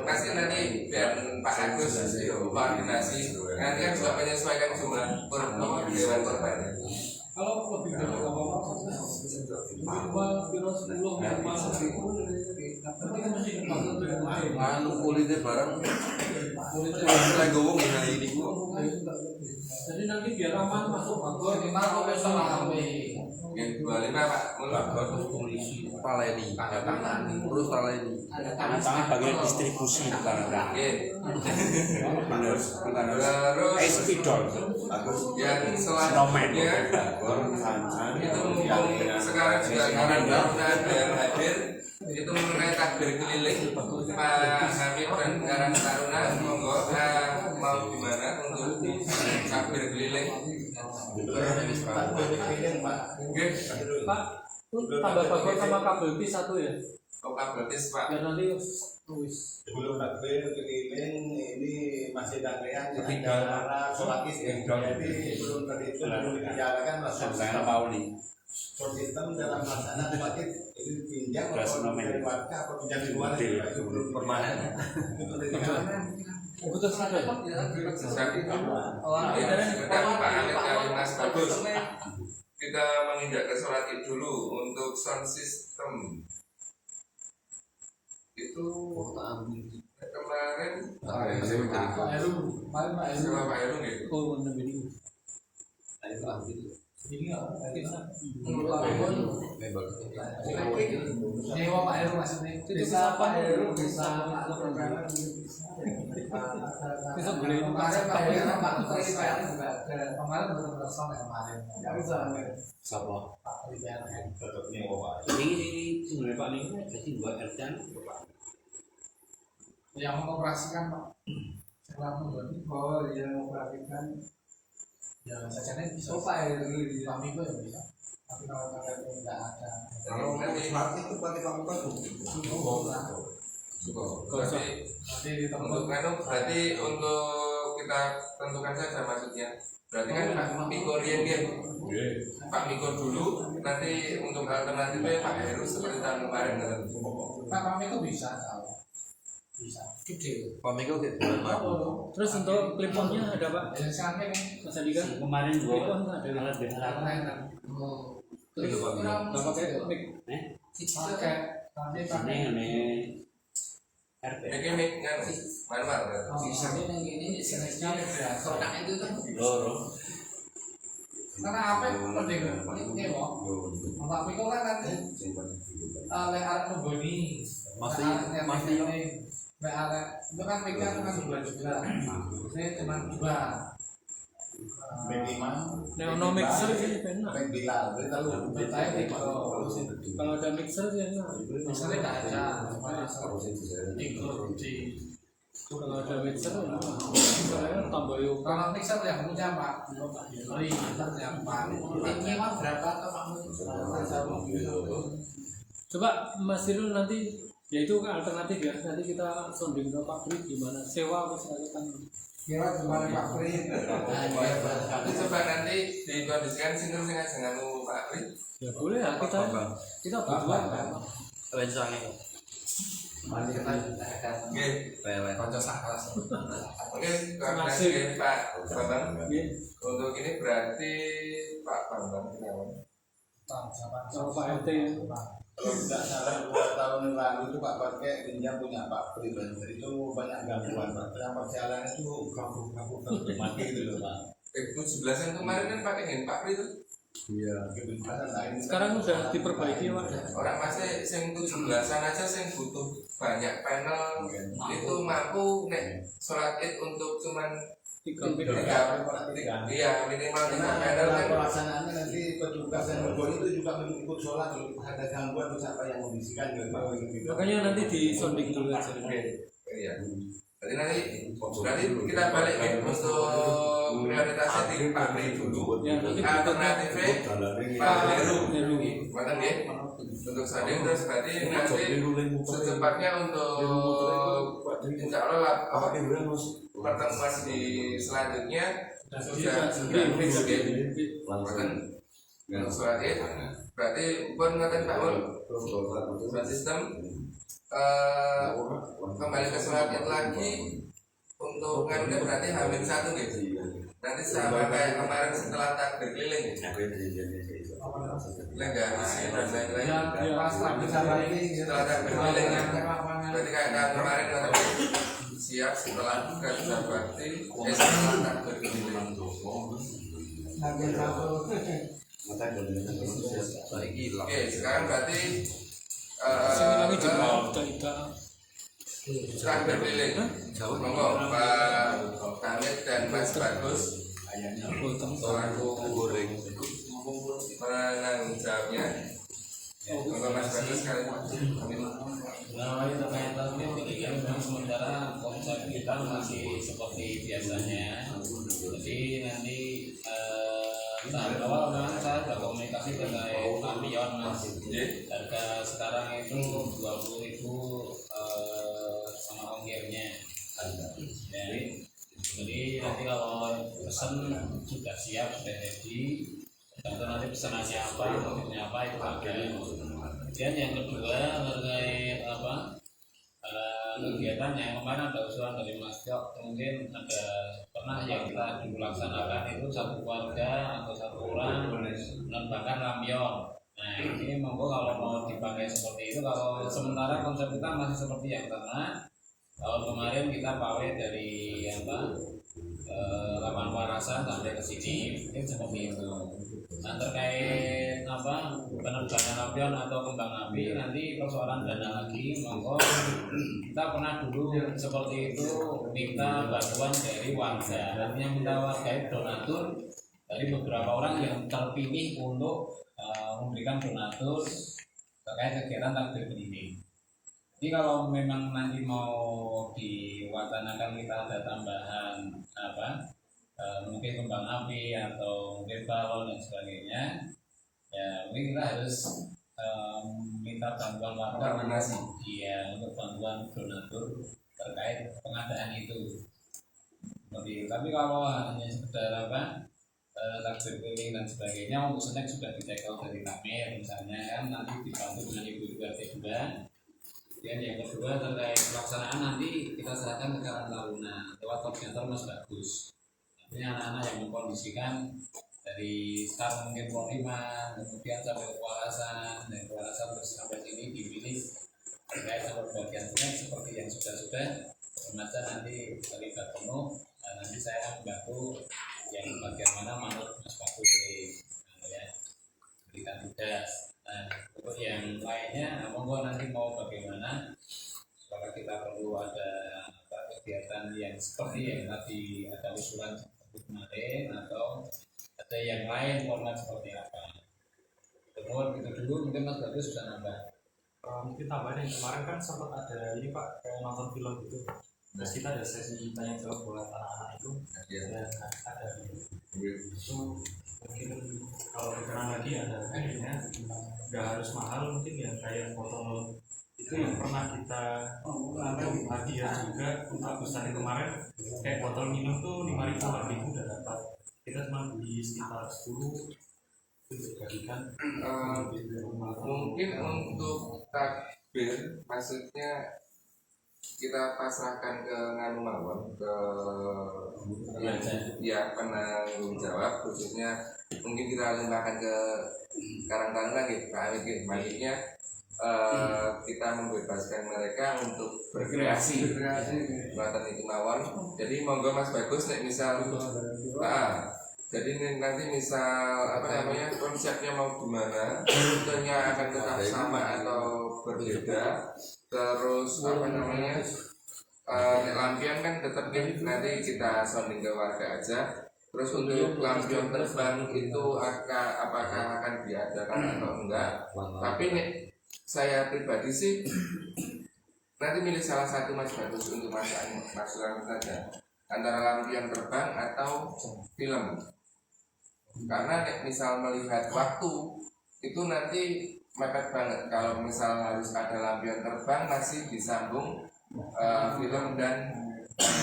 pasti nanti biar Pak Agus koordinasi. Nanti kan juga menyesuaikan jumlah dewan korban. kalau lebih dari apa-apa minimal kilo 10 minimal nanti kan mesti dibangun dari Anu kulitnya barang. kulitnya Lagi ngomong ini gua. jadi nanti biar aman masuk bakor minimal kok bisa ramai Oke, 25 Pak Mul. Polisi. Taleni. Terus taleni. Tangan bagian distribusi bukan ada. Oke. Terus Terus spidol. yang selanjutnya itu mumpung sekarang juga karena bangunan dan hadir itu mengenai takbir keliling Pak Hamid dan Karang Taruna monggo mau gimana untuk takbir keliling. Oke, Pak tambah bakor sama kabel P satu ya kok berarti Pak. biar nanti tulis Sebelum takbir keliling ini masih rangkaian antara sholat id. Jadi belum terhitung belum dijalankan Saya Pauli. sistem dalam melaksanakan sholat id itu pinjam atau dari warga atau pinjam di luar itu belum permanen. betul sekali Pak Hamid kali Mas Bagus. Kita menginjak ke sholat id dulu untuk sound system. Itu kemarin Pak Heru sama Pak Heru gitu. oh benar ini nyewa Pak Heru maksudnya bisa Pak Heru bisa bisa beli kemarin Pak Heru Pak Menteri Pak Heru juga kemarin baru bersama kemarin Siapa? Pak Menteri Tetap nyewa. Ini sebenarnya Pak ini kasih buat RCan. yang mengoperasikan Pak selama oh yang mengoperasikan yang sajanya bisa Pak Heru di Pamiko ya bisa tapi kalau Pak Heru tidak ada Kalau sholat itu pakai pamukal Berarti untuk kita tentukan saja maksudnya. Berarti kan Pak Miko Rian Pak Miko dulu, nanti untuk alternatifnya Pak Heru seperti tahun kemarin. Pak Miko bisa bisa gede Pak Miko kayak bulan Maret. terus untuk clip-onnya ada Pak yang sampai Mas Andika Kemarin clip-on gua ada alat biasa. terus nggak pakai mic pakai Ini Ini kan manual kan? Bisa ini sebenarnya kotak itu kan. Loro. Karena apa penting ini kok. Tapi kok kan nanti oleh arah pemboni. Masih ini. Itu kan mereka cuma 2 juga. Saya cuma 2. Neo mixer sih benar. Kalau ada mixer sih enak. Misalnya nggak ada. Kalau ada mixer enak. Tambah yuk. Kalau mixer yang punya Pak, mixer yang Pak. Ini mah berapa tuh Pak? Coba Mas Irul nanti, ya itu alternatif ya. Nanti kita sonding ke Pak Pri gimana sewa misalkan. Kira gimana Pak Pri? Nanti coba nanti dikondisikan single dengan Pak Pri. Ya boleh ya kita berdua. Rencana. Oke, Konco sakras. Oke, koordinasi Pak Bambang. Untuk ini berarti Pak Bambang Sama Pak RT. Kalau tidak salah 2 tahun yang lalu itu Pak pakai pinjam punya Pak pribadi itu banyak gangguan Pak. Yang perjalanan itu kampung mati gitu loh Pak. 2011 kemarin kan pakai ini Pak Pri itu. Iya. Sekarang udah diperbaiki Pak. Orang masih yang 17-an aja yang butuh banyak panel itu mampu nek sholat id untuk cuman 3 iya minimal 3 panel kan. Pelaksanaannya nanti petugas yang berbodi itu juga ikut sholat kalau ada gangguan terus apa yang membisikkan gitu. Makanya nanti disonding dulu aja. Iya. Jadi nanti kita balik untuk prioritasnya di Pak Pri dulu. Ya, nanti Alternatifnya Pak Heru. Makan ya. Untuk sading terus berarti nanti secepatnya untuk insya Allah pertemuan di selanjutnya sudah untuk surat itu berarti pun ngatain Pak Mul surat sistem kembali ke surat itu lagi untuk ngambil berarti hamil 1 gitu. Nanti sama kayak kemarin setelah takbir keliling legasi dan lain-lain. Setelah takbir keliling ya. Berarti kayak kemarin siap setelah kerja bakti setelah takbir keliling. Oke, sekarang berarti takbir keliling. Monggo Pak Kamit dan Mas Bagus selaku penanggung jawabnya. Monggo Mas Bagus sekali. Namanya terkait ini memang sementara konsep kita masih seperti biasanya. Jadi nanti tahap awal memang saya sudah komunikasi dengan Lampion Mas. Harga sekarang itu 20.000 sama ongkirnya. Jadi nanti kalau pesan sudah siap, sudah ready. Tentu nanti pesanannya apa, motifnya apa itu ada. Kemudian yang kedua terkait kegiatannya kemarin ada usulan dari Mas Jok, mungkin ada pernah yang kita dilaksanakan itu satu keluarga atau satu orang menerbangkan lampion. Nah ini monggo kalau mau dipakai seperti itu. Kalau sementara konsep kita masih seperti yang karena tahun kemarin kita pawe dari lapangan Warasan sampai ke sini mungkin seperti itu. Nah terkait penerbangan lampion atau kembang api nanti persoalan dana lagi, monggo kita pernah dulu seperti itu minta bantuan dari warga, artinya minta warga itu donatur dari beberapa orang yang terpilih untuk memberikan donatur terkait kegiatan takbir keliling. Jadi kalau memang nanti mau diwacanakan kita ada tambahan mungkin kembang api atau mungkin balon dan sebagainya, ya mungkin kita harus minta bantuan warga untuk bantuan donatur terkait pengadaan itu. Tapi kalau hanya sekedar takbir keliling dan sebagainya untuk snack sudah ditekel dari kami misalnya kan nanti dibantu dengan ibu RT 2. Dan yang kedua terkait pelaksanaan nanti kita serahkan ke Karang Taruna lewat koordinator Mas Bagus. Ini anak-anak yang mengkondisikan dari start mungkin Proliman, kemudian sampai ke Warasan, dan Warasan terus sampai sini dipilih terkait sama bagian snack seperti yang sudah monggo nanti mau bagaimana, apakah kita perlu ada kegiatan yang seperti yang tadi ada usulan seperti kemarin atau ada yang lain format seperti apa. Kemudian itu dulu mungkin Mas Bagus bisa nambah. Mungkin tambahan yang kemarin kan sempat ada ini Pak, kayak nonton film gitu. Terus kita ada sesi tanya jawab buat anak-anak itu. Dan ada itu mungkin kalau berkenan lagi ada kayaknya nggak harus mahal, mungkin ya kayak botol itu yang pernah kita hadiah juga untuk Agustan yang kemarin, kayak botol minum tuh 5.000 udah dapat. Kita cuma beli sekitar 10 itu dibagikan. Mungkin untuk takbir maksudnya kita pasrahkan ke nganu mawon, ke ya penanggung jawab, khususnya mungkin kita limpahkan ke Karang Taruna gitu, Pak Amit gitu. Maksudnya kita membebaskan mereka untuk berkreasi buatan itu mawon. Jadi monggo Mas Bagus nek misal jadi nanti misal apa namanya konsepnya mau gimana, rutenya akan tetap sama atau berbeda, terus apa namanya lampion kan tetap nanti kita sounding ke warga aja. Terus untuk lampion terbang itu apakah akan diadakan atau enggak, tapi nih saya pribadi sih nanti milih salah satu Mas Bagus untuk masukan saja antara lampion terbang atau film. Karena misal melihat waktu itu nanti mepet banget. Kalau misal harus ada lampion terbang masih disambung film dan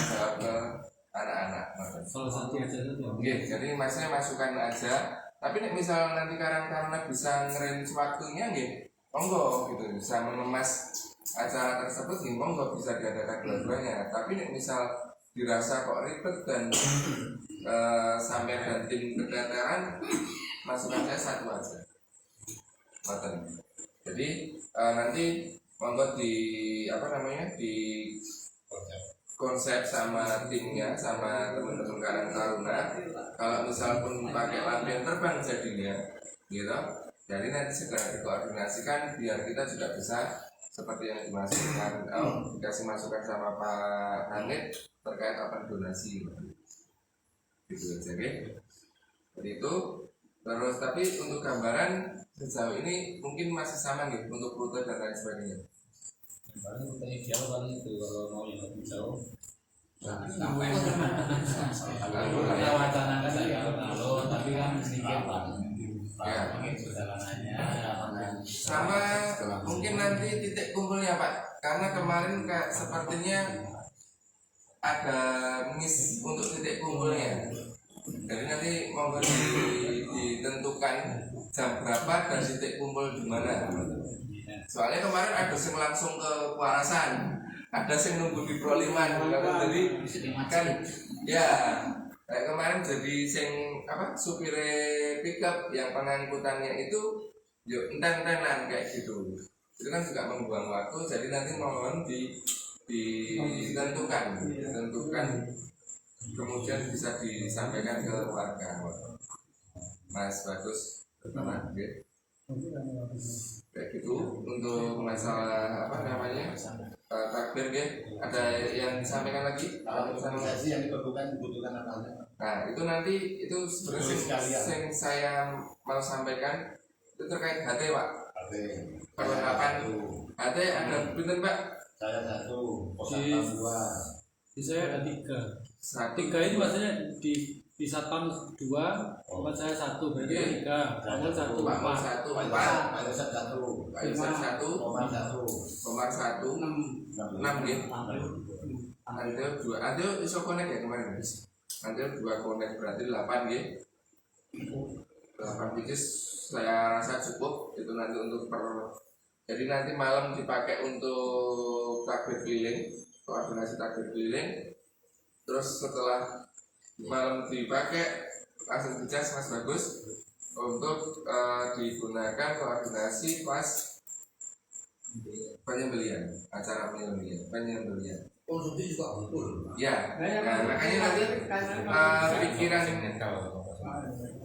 jawab ke anak-anak. Salah satu aja itu. Jadi masnya masukkan aja. Tapi misal nanti Karang Taruna bisa ngerange waktunya monggo gitu, bisa mengemas acara tersebut monggo bisa diadakan dua-duanya. Tapi misal dirasa kok ribet dan sampai dan tim keteteran, masukan saya satu aja. Jadi nanti monggo di apa namanya di konsep sama timnya sama teman-teman Karang Taruna. Kalau misal pun pakai lampion terbang jadinya, gitu. Jadi nanti segera dikoordinasikan biar kita juga bisa seperti yang dimasukkan, dikasih masukan sama Pak Hanit terkait apa donasi gitu aja, Jadi itu terus. Tapi untuk gambaran sejauh ini mungkin masih sama gitu untuk rute dan lain sebagainya. Paling rute ideal paling itu kalau mau yang lebih jauh. Sampai kita wacanakan dari alun-alun, tapi kan sedikit Pak. Ya, perjalanannya sama mungkin nanti titik kumpulnya Pak, karena kemarin sepertinya ada miss untuk titik kumpulnya. Jadi nanti monggo ditentukan jam berapa dan titik kumpul di mana. Soalnya kemarin ada yang langsung ke Kuarasan, ada yang nunggu di Proliman, jadi kan ya. Kayak kemarin jadi sing supir pickup yang pengangkutannya itu yuk enten-entenan kayak gitu. Itu kan juga membuang waktu. Jadi nanti mohon ditentukan kemudian bisa disampaikan ke warga. Mas Bagus pertama kayak gitu untuk masalah apa namanya takbir ada yang disampaikan lagi yang dibutuhkan apa? Nah itu nanti itu sebenarnya yang saya mau sampaikan itu terkait HT Pak. Perlengkapan HT ada pinten Pak? Saya 1, Posatpam 2. Di saya ada 3. 3 ini maksudnya di Satpam 2, tempat saya 1, berarti 3. Kamu 1, Pak 1, Pak 1, Komar 1, 6 gitu. Andel 2, Andel iso connect ya kemarin guys. Andel 2 connect berarti 8 gitu. 8 biji saya rasa cukup itu nanti untuk jadi nanti malam dipakai untuk takbir keliling, koordinasi takbir keliling. Terus setelah malam dipakai langsung dicas Mas Bagus untuk digunakan koordinasi pas penyembelian, acara penyembelian. Konsumsi juga betul. Ya, nah, makanya nanti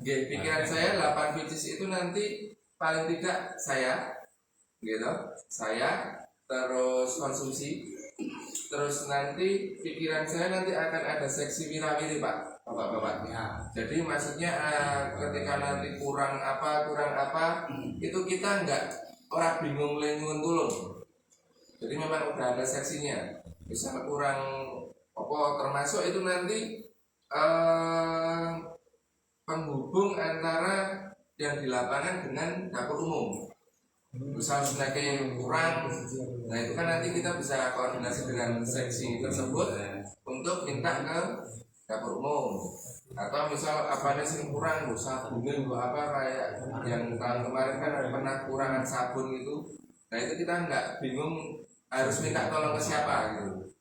pikiran saya 8 biji itu nanti paling tidak saya gitu. Saya terus konsumsi, terus nanti pikiran saya nanti akan ada seksi wirawiri Pak, Bapak-bapak. Jadi maksudnya ketika nanti kurang apa itu kita enggak orang bingung lengun tulung. Jadi memang udah ada seksinya. Misal kurang apa termasuk itu nanti penghubung antara yang di lapangan dengan dapur umum. Misal sebagai kurang, nah itu kan nanti kita bisa koordinasi dengan seksi tersebut untuk minta ke dapur umum. Atau misal apa yang kurang, sabun apa kayak yang tahun kemarin kan pernah kurangan sabun itu. Nah itu kita nggak bingung harus minta tolong ke siapa gitu.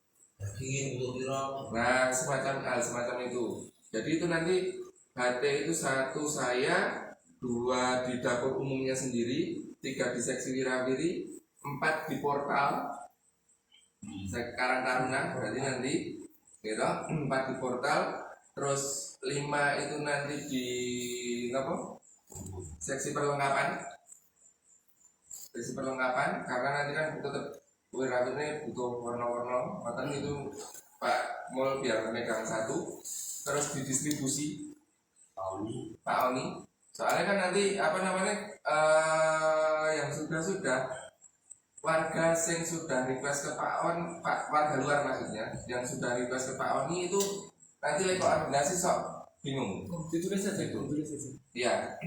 Nah semacam itu. Jadi itu nanti HT itu 1 saya, 2 di dapur umumnya sendiri, 3 di seksi wirawiri, 4 di portal Karang Taruna, berarti nanti gitu, 4 di portal, terus 5 itu nanti di apa? Seksi perlengkapan, karena nanti kan tetap wirawirnya butuh warna-warna, makanya itu Pak Mul biar megang 1, terus didistribusi Pak Oni. Soalnya kan nanti apa namanya yang sudah warga yang sudah request ke Pak On, warga luar maksudnya, yang sudah request ke Pak Oni itu nanti lagi koordinasi sok bingung. Ditulis saja. Iya.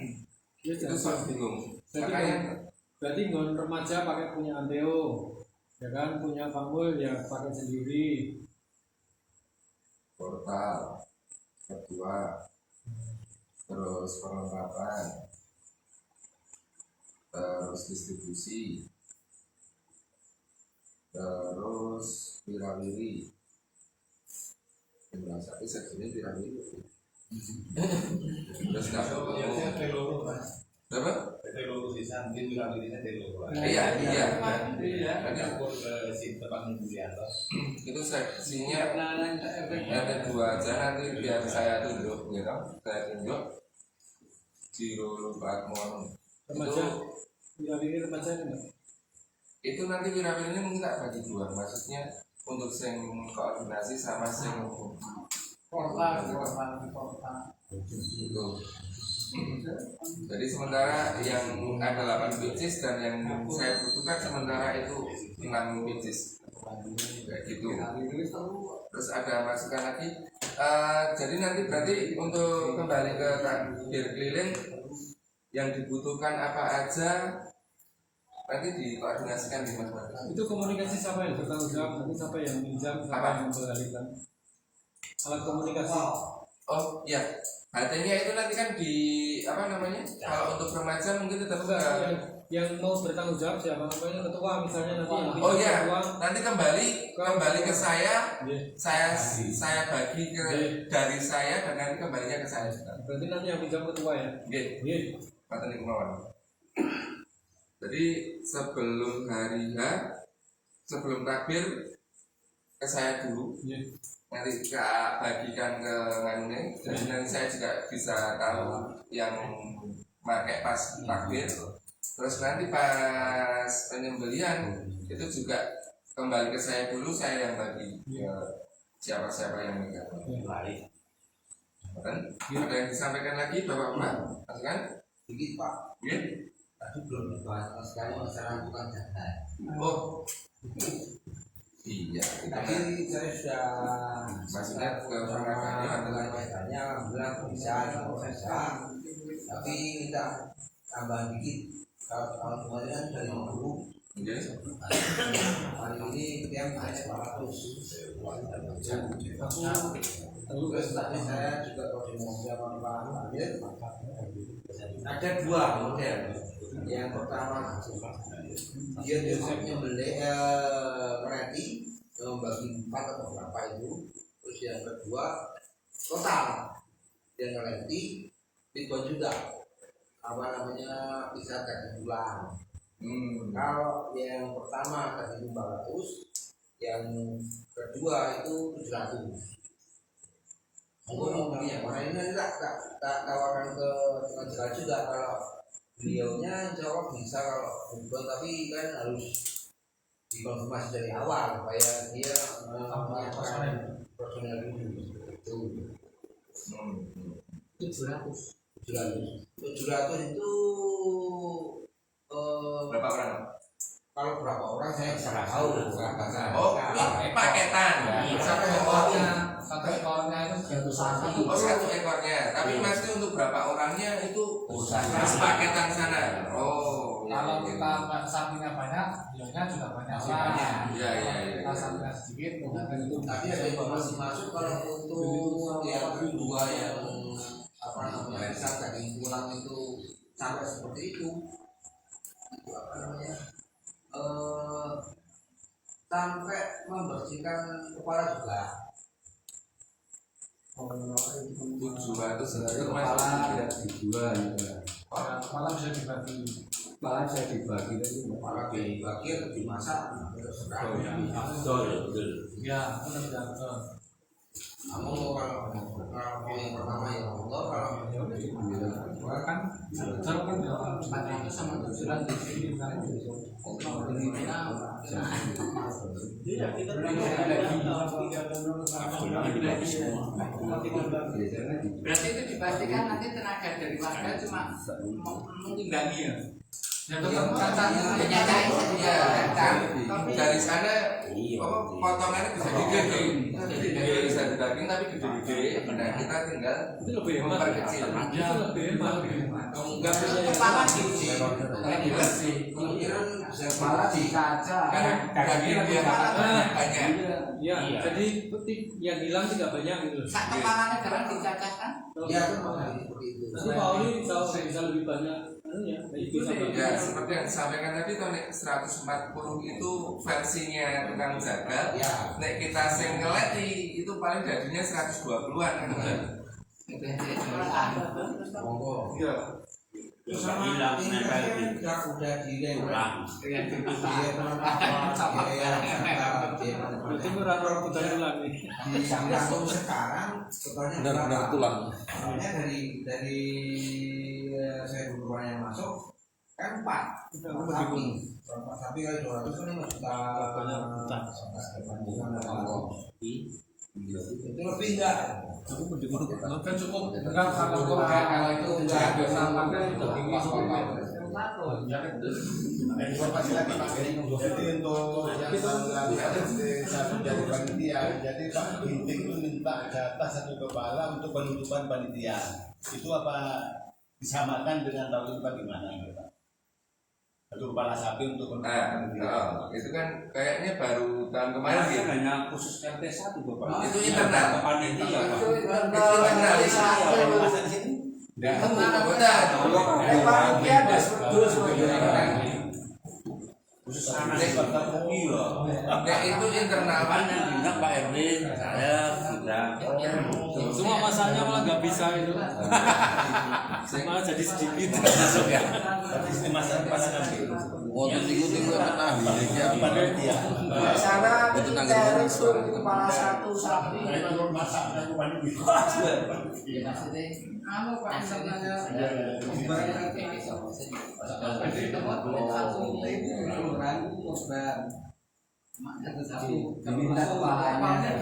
Itu sok bingung. Makanya berarti ngon remaja pakai punya Anteo, ya kan, punya Pamul ya pakai sendiri. Portal kedua, terus perlengkapan, terus distribusi, terus wirawiri. Yang satu seksinya wirawiri. Terus apa? Iya. Itu seksinya ada 2 aja, nanti biar saya tunjuk gitu. Saya tunjuk Jiro Bakmon. Itu nanti wirawirinya mungkin tak bagi 2, maksudnya untuk sing koordinasi sama sing portal. Itu. Jadi sementara yang ada 8 pieces dan yang saya butuhkan sementara itu 6 pieces kayak gitu. Terus ada masukan lagi. Jadi nanti berarti untuk kembali ke takbir keliling yang dibutuhkan apa aja nanti dikoordinasikan di masing-masing. Itu komunikasi siapa yang bertanggung jawab? Nanti siapa yang minjam, siapa yang membalikkan? Alat komunikasi. Oh iya, HT-nya itu nanti kan di apa namanya? Kalau untuk remaja mungkin tetap yang mau bertanggung jawab siapa namanya, ketua misalnya nanti. Oh iya, nanti kembali ke saya. Saya bagi ke dari saya dan nanti kembalinya ke saya. Berarti nanti yang pinjam ketua ya? Iya. Kata Nikmawan. Jadi sebelum hari H, sebelum takbir ke saya dulu. Nanti bagikan ke nganunya, jadi nanti saya juga bisa tahu yang pakai pas takbir. Terus nanti pas penyembelihan itu juga kembali ke saya dulu, saya yang bagi ke siapa-siapa yang megang. Kan? Ada yang disampaikan lagi Bapak-bapak? Masukan? Sedikit Pak. Iya. Tadi belum dibahas sekali masalah tukang jalan. Oh. Iya, tadi saya sudah maksudnya ke pertanyaannya bilang bisa, tapi kita tambah dikit. Kalau tahun kemarin kan dari 50, hari ini dia hanya 400. Tugas tadi saya juga koordinasi sama Pak Amir. Ada 2 model. Yang pertama dia biasanya beli ready membagi 4 atau berapa itu. Terus yang kedua total dia ready itu juga apa namanya bisa gaji bulan. Kalau yang pertama gaji 500, yang kedua itu 700. Aku mau yang mana ini tak tawarkan ke pengacara juga kalau beliaunya insya Allah bisa kalau bukan, tapi kan harus dikonfirmasi dari awal supaya dia personel itu 700 itu Berapa orang? kalau berapa orang saya tidak tahu. Oh, paketan. Satu ekornya itu satu. Oh, satu ekornya. Tapi pasti untuk berapa orangnya itu harus paketan sana. Oh, Kalau kita sapinya banyak, beliaunya juga banyak orang. Iya. Kalau sapinya sedikit, Tapi ada informasi masuk kalau untuk yang kedua yang bisa daging tulang itu sampai seperti itu sampai membersihkan kepala juga. 700 kepala tidak dijual malah bisa dibagi. kepala saya dibagi tadi Kepala dibagi atau dimasak betul. Ya, benar. namun kalau yang pertama ya Allah, kalau Kan betul kan ya. Itu sama tujuan di sini kan. Berarti itu dipastikan nanti tenaga dari warga cuma mengimbangi ya. Ya tetap kacanya. dari sana potongannya bisa gede, bisa daging tapi gede-gede. Nah kita tinggal memperkecil. Ya lebih hemat. Enggak bisa kepala dicuci, lagi bersih. kepala dicaca Karena daging dia banyak. Ya, jadi yang hilang tidak banyak gitu. Sak kepalanya barang dicacah kan? ya seperti itu. Nanti Pak Oli bisa lebih banyak. Ya, Ya seperti yang disampaikan tadi, Nek 140 itu versinya tukang jagal. Ya. Nek kita sengkeleti itu paling dagingnya 120-an. Monggo. Iya. Sama ini kan udah dirembang. itu orang bukan ulang nih. Di Sangkang sekarang sebenarnya Benar-benar tulang. Soalnya dari saya beberapa yang masuk kan 4 sapi kali 200 kan 5 juta itu lebih enggak Kan cukup enggak kalau itu enggak ada sampahnya itu tinggi Informasi lagi Pak. Jadi untuk saya menjadi panitia, jadi Pak Ginting itu minta jatah 1 kepala untuk penutupan panitia. Itu apa disamakan dengan tahun depan gimana Pak? 1 kepala sapi untuk Nah, itu kan kayaknya baru tahun kemarin Kemarin gitu. hanya khusus RT 1 Bapak. Itu internal. Panitia Pak. Itu internal. Khusus anak iya. Nah itu internal. Kapan yang diundang Pak RW, saya sudah. Cuma masalahnya malah nggak bisa itu. Malah jadi sedikit masuk ya. masa nanti. Waktu itu pernah Panitia. sana kita itu kepala 1 sapi Masak dan panitia. Ya maksudnya anu Pak sebenarnya diminta kepalanya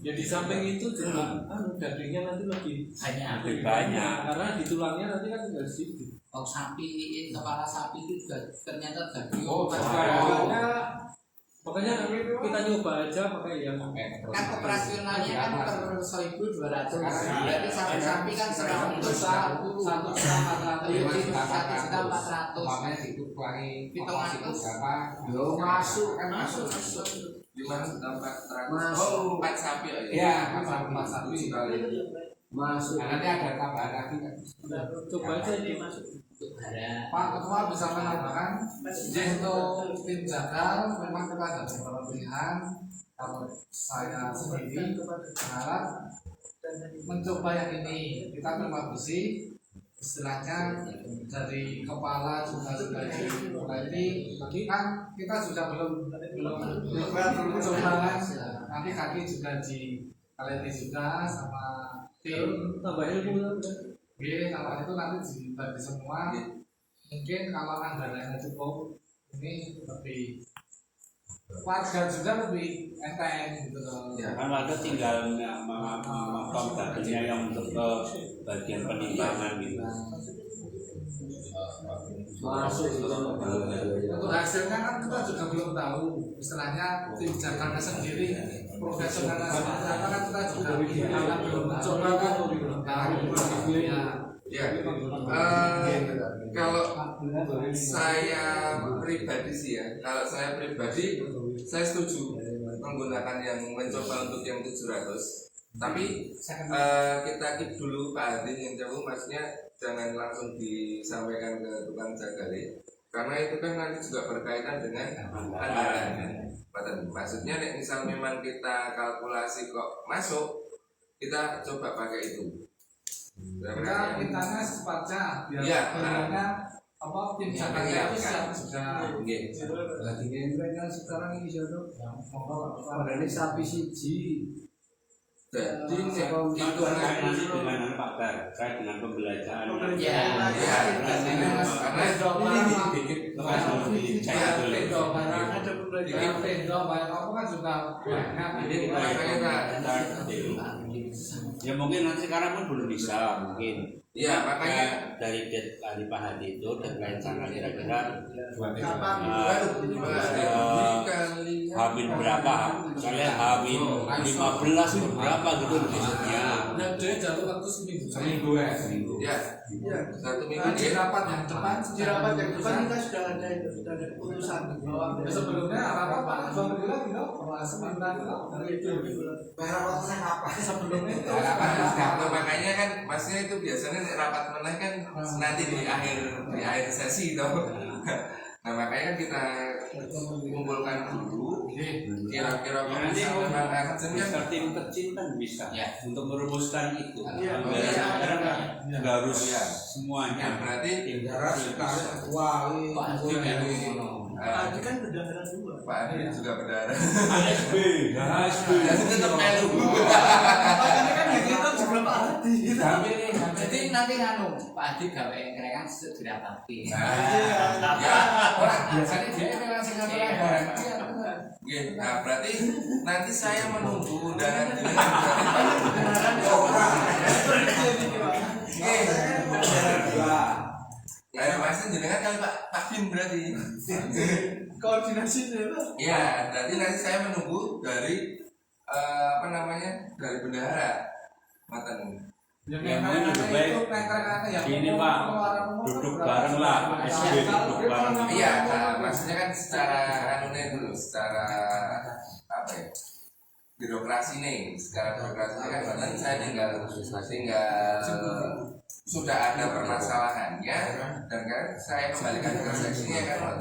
Ya di samping itu juga dagingnya nanti lebih banyak banyak. karena di tulangnya nanti kan tinggal sedikit. Oh sapi, kepala sapi itu juga ternyata daging. Makanya kita nyoba aja pakai yang Kan operasionalnya kan per 1.200. Berarti sapi kan 100 1 juta 400. Makanya dikurangi Hitungan itu Yo masuk kan masuk. Gimana dapat 100? Oh, 4 sapi ya. Ya, empat sapi sekali. masuk. Nanti ada tambahan lagi kan. coba aja ini masuk. Pak Ketua bisa menambahkan untuk tim jagal memang kita ada beberapa pilihan. Kalau saya sendiri berharap mencoba yang ini kita memang besi istilahnya dari kepala juga sudah ini kan kita sudah belum coba kan nanti kaki juga di kaleti juga sama tambah ilmu tambah itu nanti dibagi semua. Mungkin kalau anggarannya cukup ini lebih warga juga lebih enteng gitu loh. Ya, kan warga tinggal memotong dagingnya yang untuk ke bagian penimbangan gitu. Masuk untuk hasilnya kan kita juga belum tahu. Istilahnya tim Jakarta sendiri profesionalnya seperti apa kan kita juga belum mencoba kan belum tahu ya. Kalau saya pribadi sih ya, kalau saya pribadi saya setuju menggunakan yang mencoba untuk yang 700. Tapi kita keep dulu Pak Adin yang jauh, maksudnya jangan langsung disampaikan ke tukang jagale, karena itu kan nanti juga berkaitan dengan anggaran. Maksudnya misal memang kita kalkulasi kok masuk, kita coba pakai itu. Kita mintanya secepatnya biar sebenarnya apa tim Jakarta itu siap sudah. Lagi ngempreng kan sekarang ini jodoh. Padahal sapi siji. Jadi itu nanti dengan Pak Bar, saya dengan pembelajaran. Ya, karena ya mungkin nanti sekarang pun belum bisa mungkin. Ya makanya dari Pak Hadi itu deadline sana kira-kira Hamin berapa? Misalnya Hamin 15 berapa gitu maksudnya. Dan dia jatuh waktu seminggu ya. Satu minggu di rapat yang depan kita sudah ada keputusan bahwa sebelumnya rapat Pak 2 minggu lagi loh, sebentar dari itu rapatnya apa sebelumnya itu makanya kan maksudnya itu biasanya rapat meneh kan nanti di akhir sesi toh. Nah makanya kan kita kumpulkan dulu kira-kira nanti memang artinya tim kecil kan bisa ya untuk merumuskan itu. Nggak harus semuanya. Berarti tim darat ketua Pak Adi kan berdarah juga. Pak Adi juga berdarah. ASB. Jadi tetap melu. Makanya kan yang kita juga Pak Adi. Jadi nanti Pak Adi gawe keren dirapati. Ya, biasanya dia memang sing nah berarti nanti saya menunggu undangan ini. Pasti jenengan kali Pak Bin berarti. Koordinasi ya, berarti nanti saya menunggu dari dari bendahara Matan. Yang mungkin lebih baik ini Pak, duduk bareng lah, SB duduk bareng. Iya, maksudnya kan secara dulu, secara apa ya, birokrasi nih, secara birokrasi kan Matan saya tinggal sudah ada permasalahannya dan kan saya kembalikan ke seksinya kan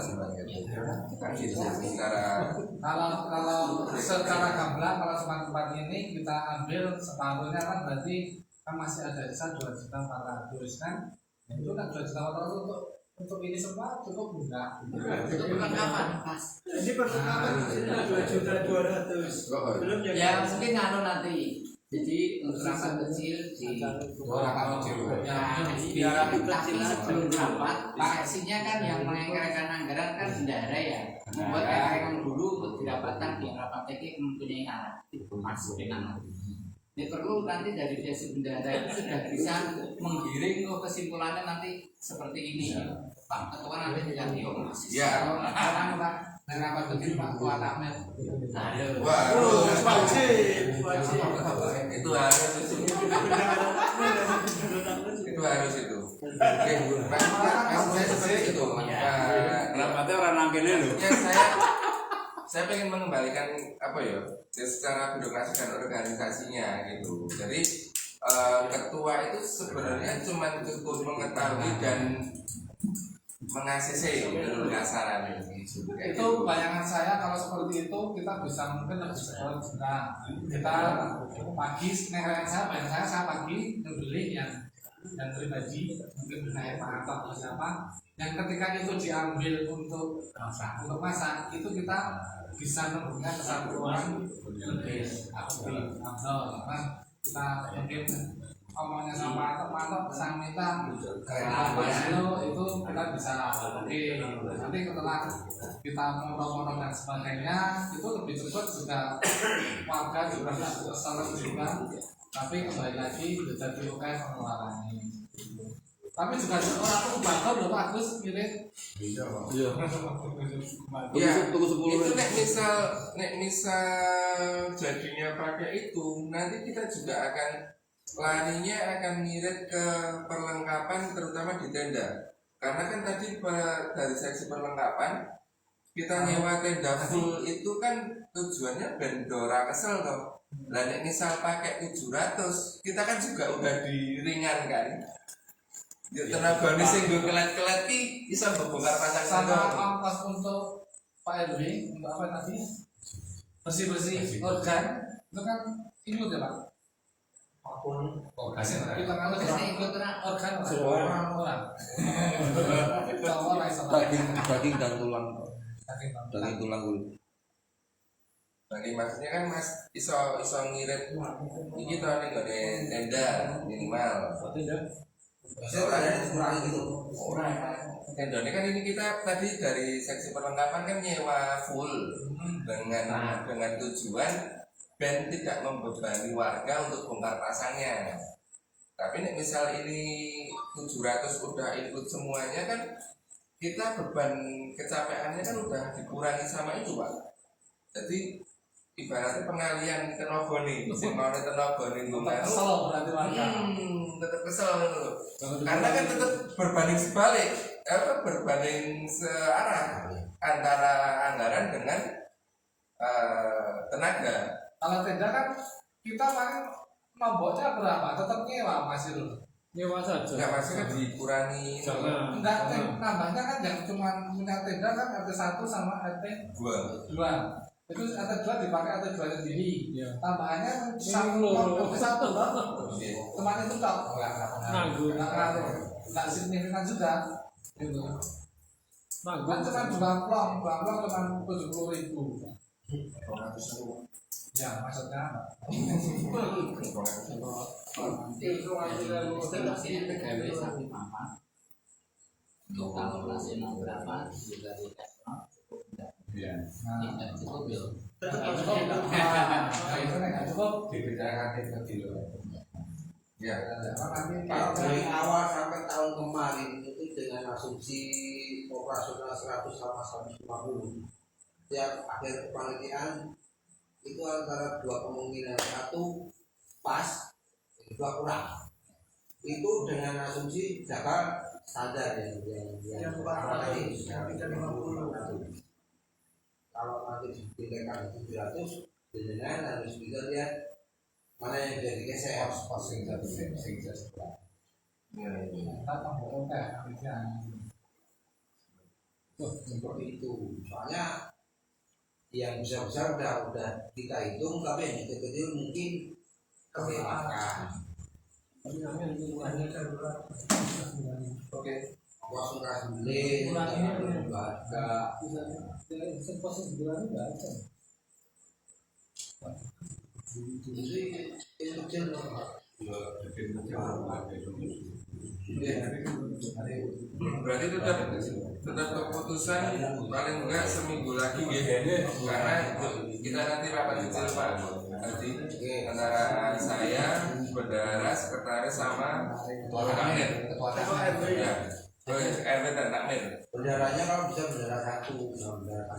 kan gitu secara kalau secara gamblang kalau tempat ini kita ambil separuhnya kan berarti kan masih ada sisa 2.400.000 kan itu kan 2.400.000 untuk ini semua cukup enggak untuk perlengkapan pas ini perlengkapan 2.200.000 belum ya mungkin nanti jadi untuk rapat kecil di rapat kecil ya tapi sebelum rapat paksinya kan yang menganggarkan anggaran kan bendahara ya buat anggaran dulu untuk dirapatkan di rapat TK mempunyai alat masuk dengan ini perlu nanti dari sesi bendahara itu sudah bisa menggiring ke kesimpulannya nanti seperti ini Pak Ketua nanti tidak diomas ya sekarang Pak rapat kecil Pak Ketua Takmir itu harus itu saya seperti itu rapatnya orang nangkene loh ya saya pengen mengembalikan apa ya secara birokrasi dan organisasinya gitu. Jadi ketua itu sebenarnya cuma cukup mengetahui dan mengasih kasaran itu bayangan saya kalau seperti itu kita bisa mungkin lebih cepat kita pagi bayangan saya pagi membeli yang pribadi mungkin saya Pak atau siapa yang ketika itu diambil untuk masak itu kita bisa menghubungkan ke satu orang lebih kita mungkin omongnya sama teman-teman sang minta itu kita bisa oke nanti setelah kita ngomong dan sebagainya itu lebih cepat juga warga juga salah juga tapi kembali lagi jadi UKM pengeluarannya tapi juga orang tuh bakal loh Pak Agus mirip iya Tunggu 10 itu nek misal jadinya pakai itu nanti kita juga akan larinya akan ngirit ke perlengkapan terutama di tenda karena kan tadi dari seksi perlengkapan kita nyewa tenda full itu kan tujuannya bendora kesel toh lah nek misal pakai 700 kita kan juga udah diringankan ya tenagane sing nggo kelet-kelet ki bisa membongkar pasang sama ongkos untuk Pak RW untuk apa tadi bersih-bersih organ itu kan ikut ya Pak kita kan ikut organ orang daging dan tulang dulu. Bagi maksudnya kan Mas iso ngirit iki to ning gone tenda minimal. Tendanya kan ini kita tadi dari seksi perlengkapan kan nyewa full dengan tujuan dan tidak membebani warga untuk bongkar pasangnya. Tapi nih misal ini 700 udah ikut semuanya kan kita beban kecapeannya kan udah dikurangi sama itu Pak. Jadi ibaratnya pengalian tenaga nih, sing mau tenaga nih kesel berarti warga. Tetap kesel loh. Karena kan tetap berbanding sebalik, berbanding searah antara anggaran dengan tenaga. Kalau tenda kan kita paling nomboknya berapa? Tetap nyewa masih dulu. Nyewa saja. Enggak maksudnya dikurangi. Enggak, nambahnya kan yang cuma punya tenda kan RT 1 sama RT 2. Itu RT 2 dipakai RT 2 sendiri. Tambahannya satu teman itu tak enggak signifikan juga. Gitu. Kan cuma dua plong cuma 70.000. Ya, maksudnya apa? Untuk kalkulasi berapa juga di tidak cukup ya. Itu nggak cukup dibicarakan itu dulu. Ya. Dari awal sampai tahun kemarin itu dengan asumsi operasional 100 sama 150. Tiap akhir penelitian itu antara dua kemungkinan, satu pas, dua kurang. Itu dengan asumsi jangka standar yang tadi 350. Kalau nanti dipindahkan 700, dengan harus bisa lihat mana yang jadi geser. Sing seperti itu. Soalnya yang besar-besar udah kita hitung, tapi yang kecil-kecil mungkin kelewatan. Oke. Kos beli, harga. Itu kecil. Berarti tetap keputusan paling enggak seminggu lagi ya, karena kita nanti rapat kecil Pak. Nanti antara saya, bendahara, sekretaris sama takmir. Ya, RW dan takmir. Bendaranya kalau bisa bendara satu, bendara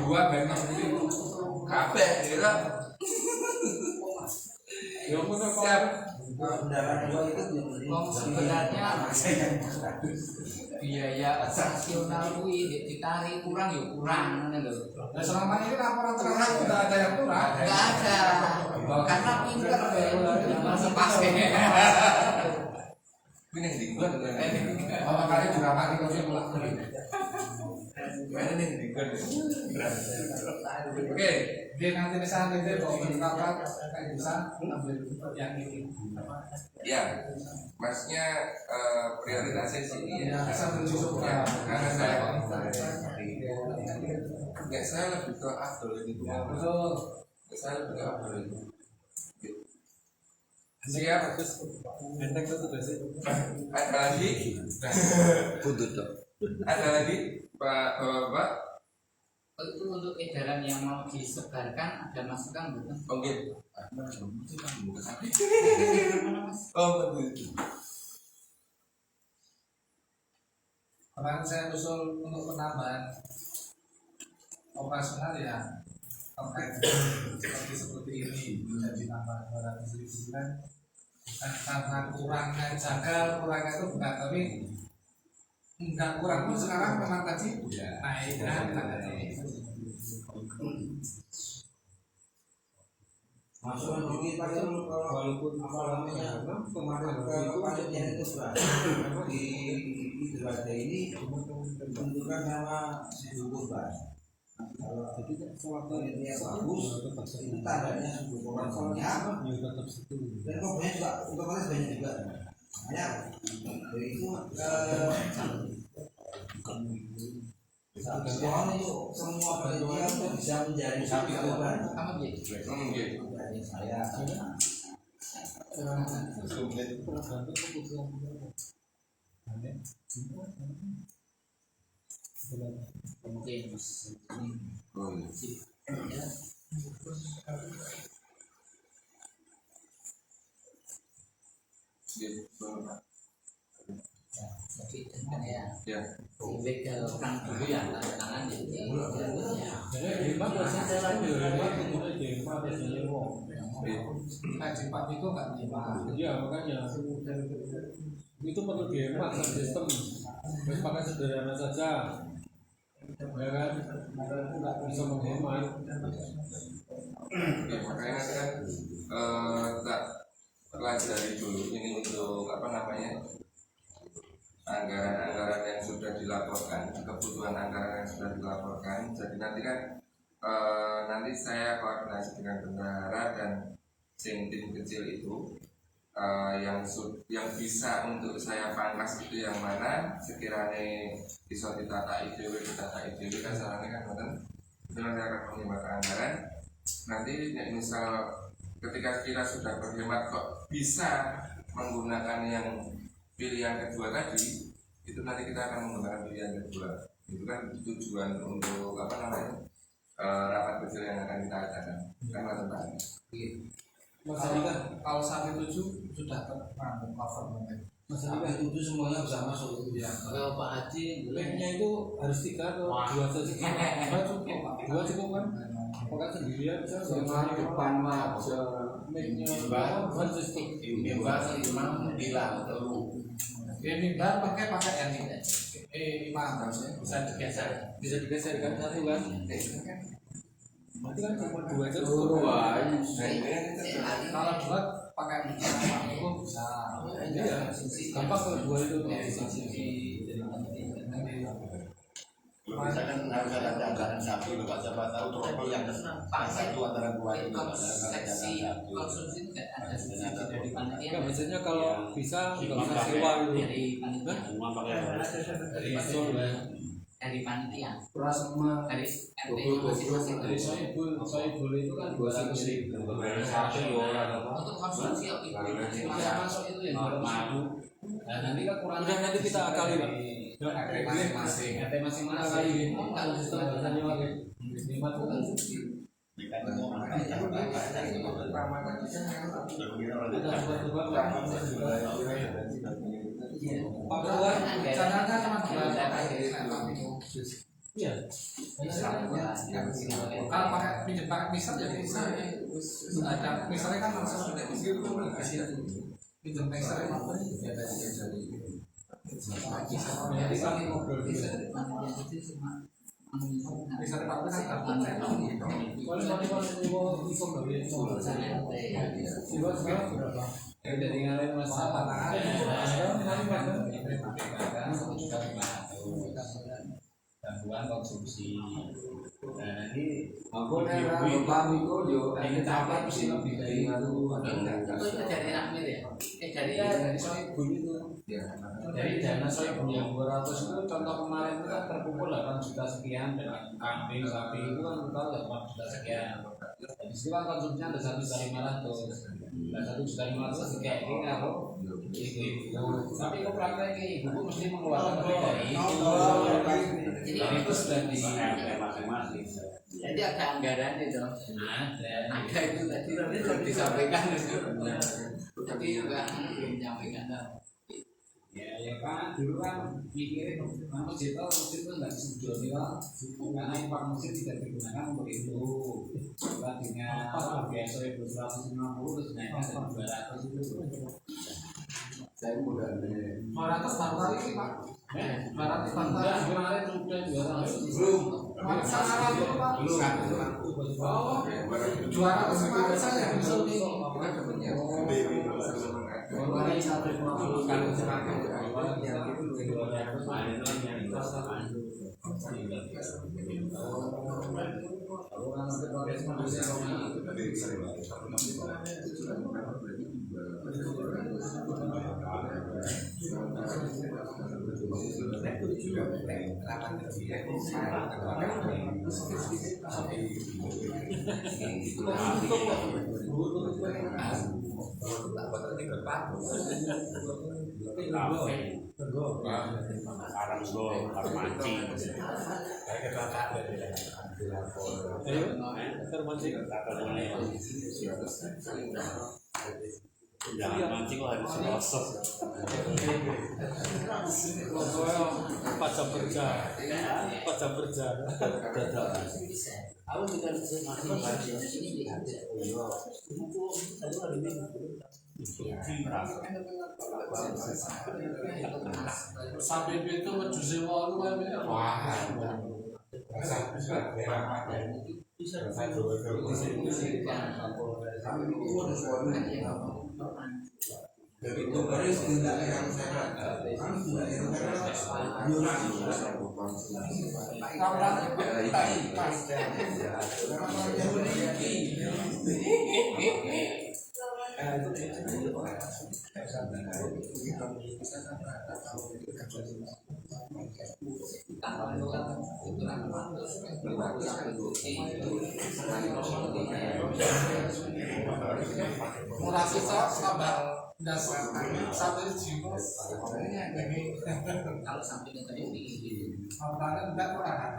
dua banyak kabeh gitu. Siap. Bendara dua itu sebenarnya biaya operasional kuwi ditarik kurang ya kurang ngono lho. Nah, selama ini laporan terakhir sudah ada yang kurang. Enggak ada. Karena pinter masih pas. Ini dingin. Apa kali juga pakai kursi pulang beli. Mana nih dingin. Oke, dia nanti misalnya dia bawa berangkat kayak bisa ambil yang ini. Ya, masnya prioritasnya sini ya. Bisa berjusuk ya. Karena saya lebih ke Abdul itu. Betul. Saya juga boleh. Siap. Enteng tuh sih. Ada lagi? Buntut dok. Ada lagi, Pak Bapak? Itu untuk edaran yang mau disebarkan ada masukan betul? Oke. Oh betul. Kemarin saya usul untuk penambahan operasional ya terkait seperti ini bisa ditambah 200.000 kan karena kurangnya jagal kurangnya itu bukan tapi enggak kurang pun sekarang memang tadi naik kan Masukan dikit Pak Irul, walaupun apa namanya kemarin itu pajaknya itu di Idul Adha ini tentukan nama suku kurban. Kalau ini bagus, itu tandanya suku kurban. Soalnya dan korbannya juga umpamanya banyak juga. Makanya dari itu semua panitia itu bisa menjadi sapi kurban. Dari saya Ya. Lebih ke orang dulu yang tanda tangan jadi Hemat saya lagi hemat biasanya wong. Jimat itu nggak jimat. Iya makanya itu perlu dihemat sistem. Terus pakai sederhana saja. Ya kan, nggak bisa menghemat. Ya, makanya kan tak pelajari dulu ini untuk apa namanya anggaran-anggaran yang sudah dilaporkan, kebutuhan anggaran yang sudah dilaporkan. Jadi nanti kan nanti saya koordinasi dengan bendahara dan tim kecil itu yang bisa untuk saya pangkas itu yang mana sekiranya bisa ditata IDW kan sarannya kan betul. Itu nanti akan menghemat anggaran. Nanti misal ketika kita sudah berhemat kok bisa menggunakan yang pilihan kedua tadi, itu nanti kita akan menggunakan pilihan kedua. Itu kan tujuan untuk apa namanya rapat kecil yang akan kita adakan karena tentang Mas kan kalau sampai 7 sudah cover mungkin. Mas kan itu semuanya bisa masuk ya. kalau Pak Haji Baiknya itu harus 3 atau 2 saja. 2 cukup kan? Apakah sendirian bisa Sama depan mah Baiknya bukan sistem. mimbar imam bilang perlu. Mimbar pakai yang ini. Imam harusnya bisa digeser. Bisa digeser kan satu kan? Nanti kan cuma 2 aja. Kalau 2 pakai imam itu bisa. Iya, gampang kalau 2 itu. Kalau misalkan harus ada anggaran sapi, Pak siapa tahu trouble yang satu antara dua itu seksi konsumsi itu nggak ada subsidi dari panitia. Enggak, maksudnya kalau bisa nggak usah sewa dulu. Dari panitia. Dari panitia. Dari RT masing-masing. Dari saya boleh itu kan 200.000. Untuk konsumsi oke. Yang masuk itu yang 200.000. Nah nanti kan kurang. Udah nanti kita akali Pak. RT masing-masing. RT masing-masing. Akali. Kalau sistem bahasanya lagi. Lima tuh kan. Pak Ketua, Jangan cuma iya. Kalau pakai pakai misal jadi bisa ada misalnya kan langsung ada di situ pinjam misal apa Jadi kami ngobrol Bisa dari panitia itu cuma misal apa kan Kalau nanti mau ikut dari Siwa sekarang berapa? Dari ngalahin mas sekarang gangguan konsumsi. Nah nanti Aku nih kami kok yo ini capai mesti lebih dari itu dari Rahmir ya? Dari soal ibu itu Dari dana soal yang 200 itu contoh kemarin itu kan terkumpul 8 juta sekian dengan kambing sapi itu kan total 8 juta sekian. Di situ kan konsumsinya ada 1.500.000. Nah 1.500.000 kayak gini aku ibu-ibu. Tapi aku prakteknya ibu mesti mengeluarkan lebih dari itu. Dan itu sudah di masing-masing. Jadi ada anggaran itu. Ada itu tadi sudah disampaikan. Tapi juga belum menyampaikan. Ya kan dulu kan mikirin masjid nggak dijual karena infak masjid tidak digunakan untuk itu. Tadinya biasa 150 terus naikkan dari 200 itu. Saya mudah nih. 200 baru kali ini Pak. 200 baru kali. Kemarin sudah 200 Belum. Sasaran dulu Pak. Oh, 200 kemarin saya yang usul nih. kemarin 150 kan jangan mancing kok harus selesai. Pajak kerja. Aku juga masih ini diambil. Sampai itu menjusi walu wah. Itu baris tidak yang sehat. Murah sisa sabar dasar satu jiwa. Kalau sampai ke tadi Apa enggak kurang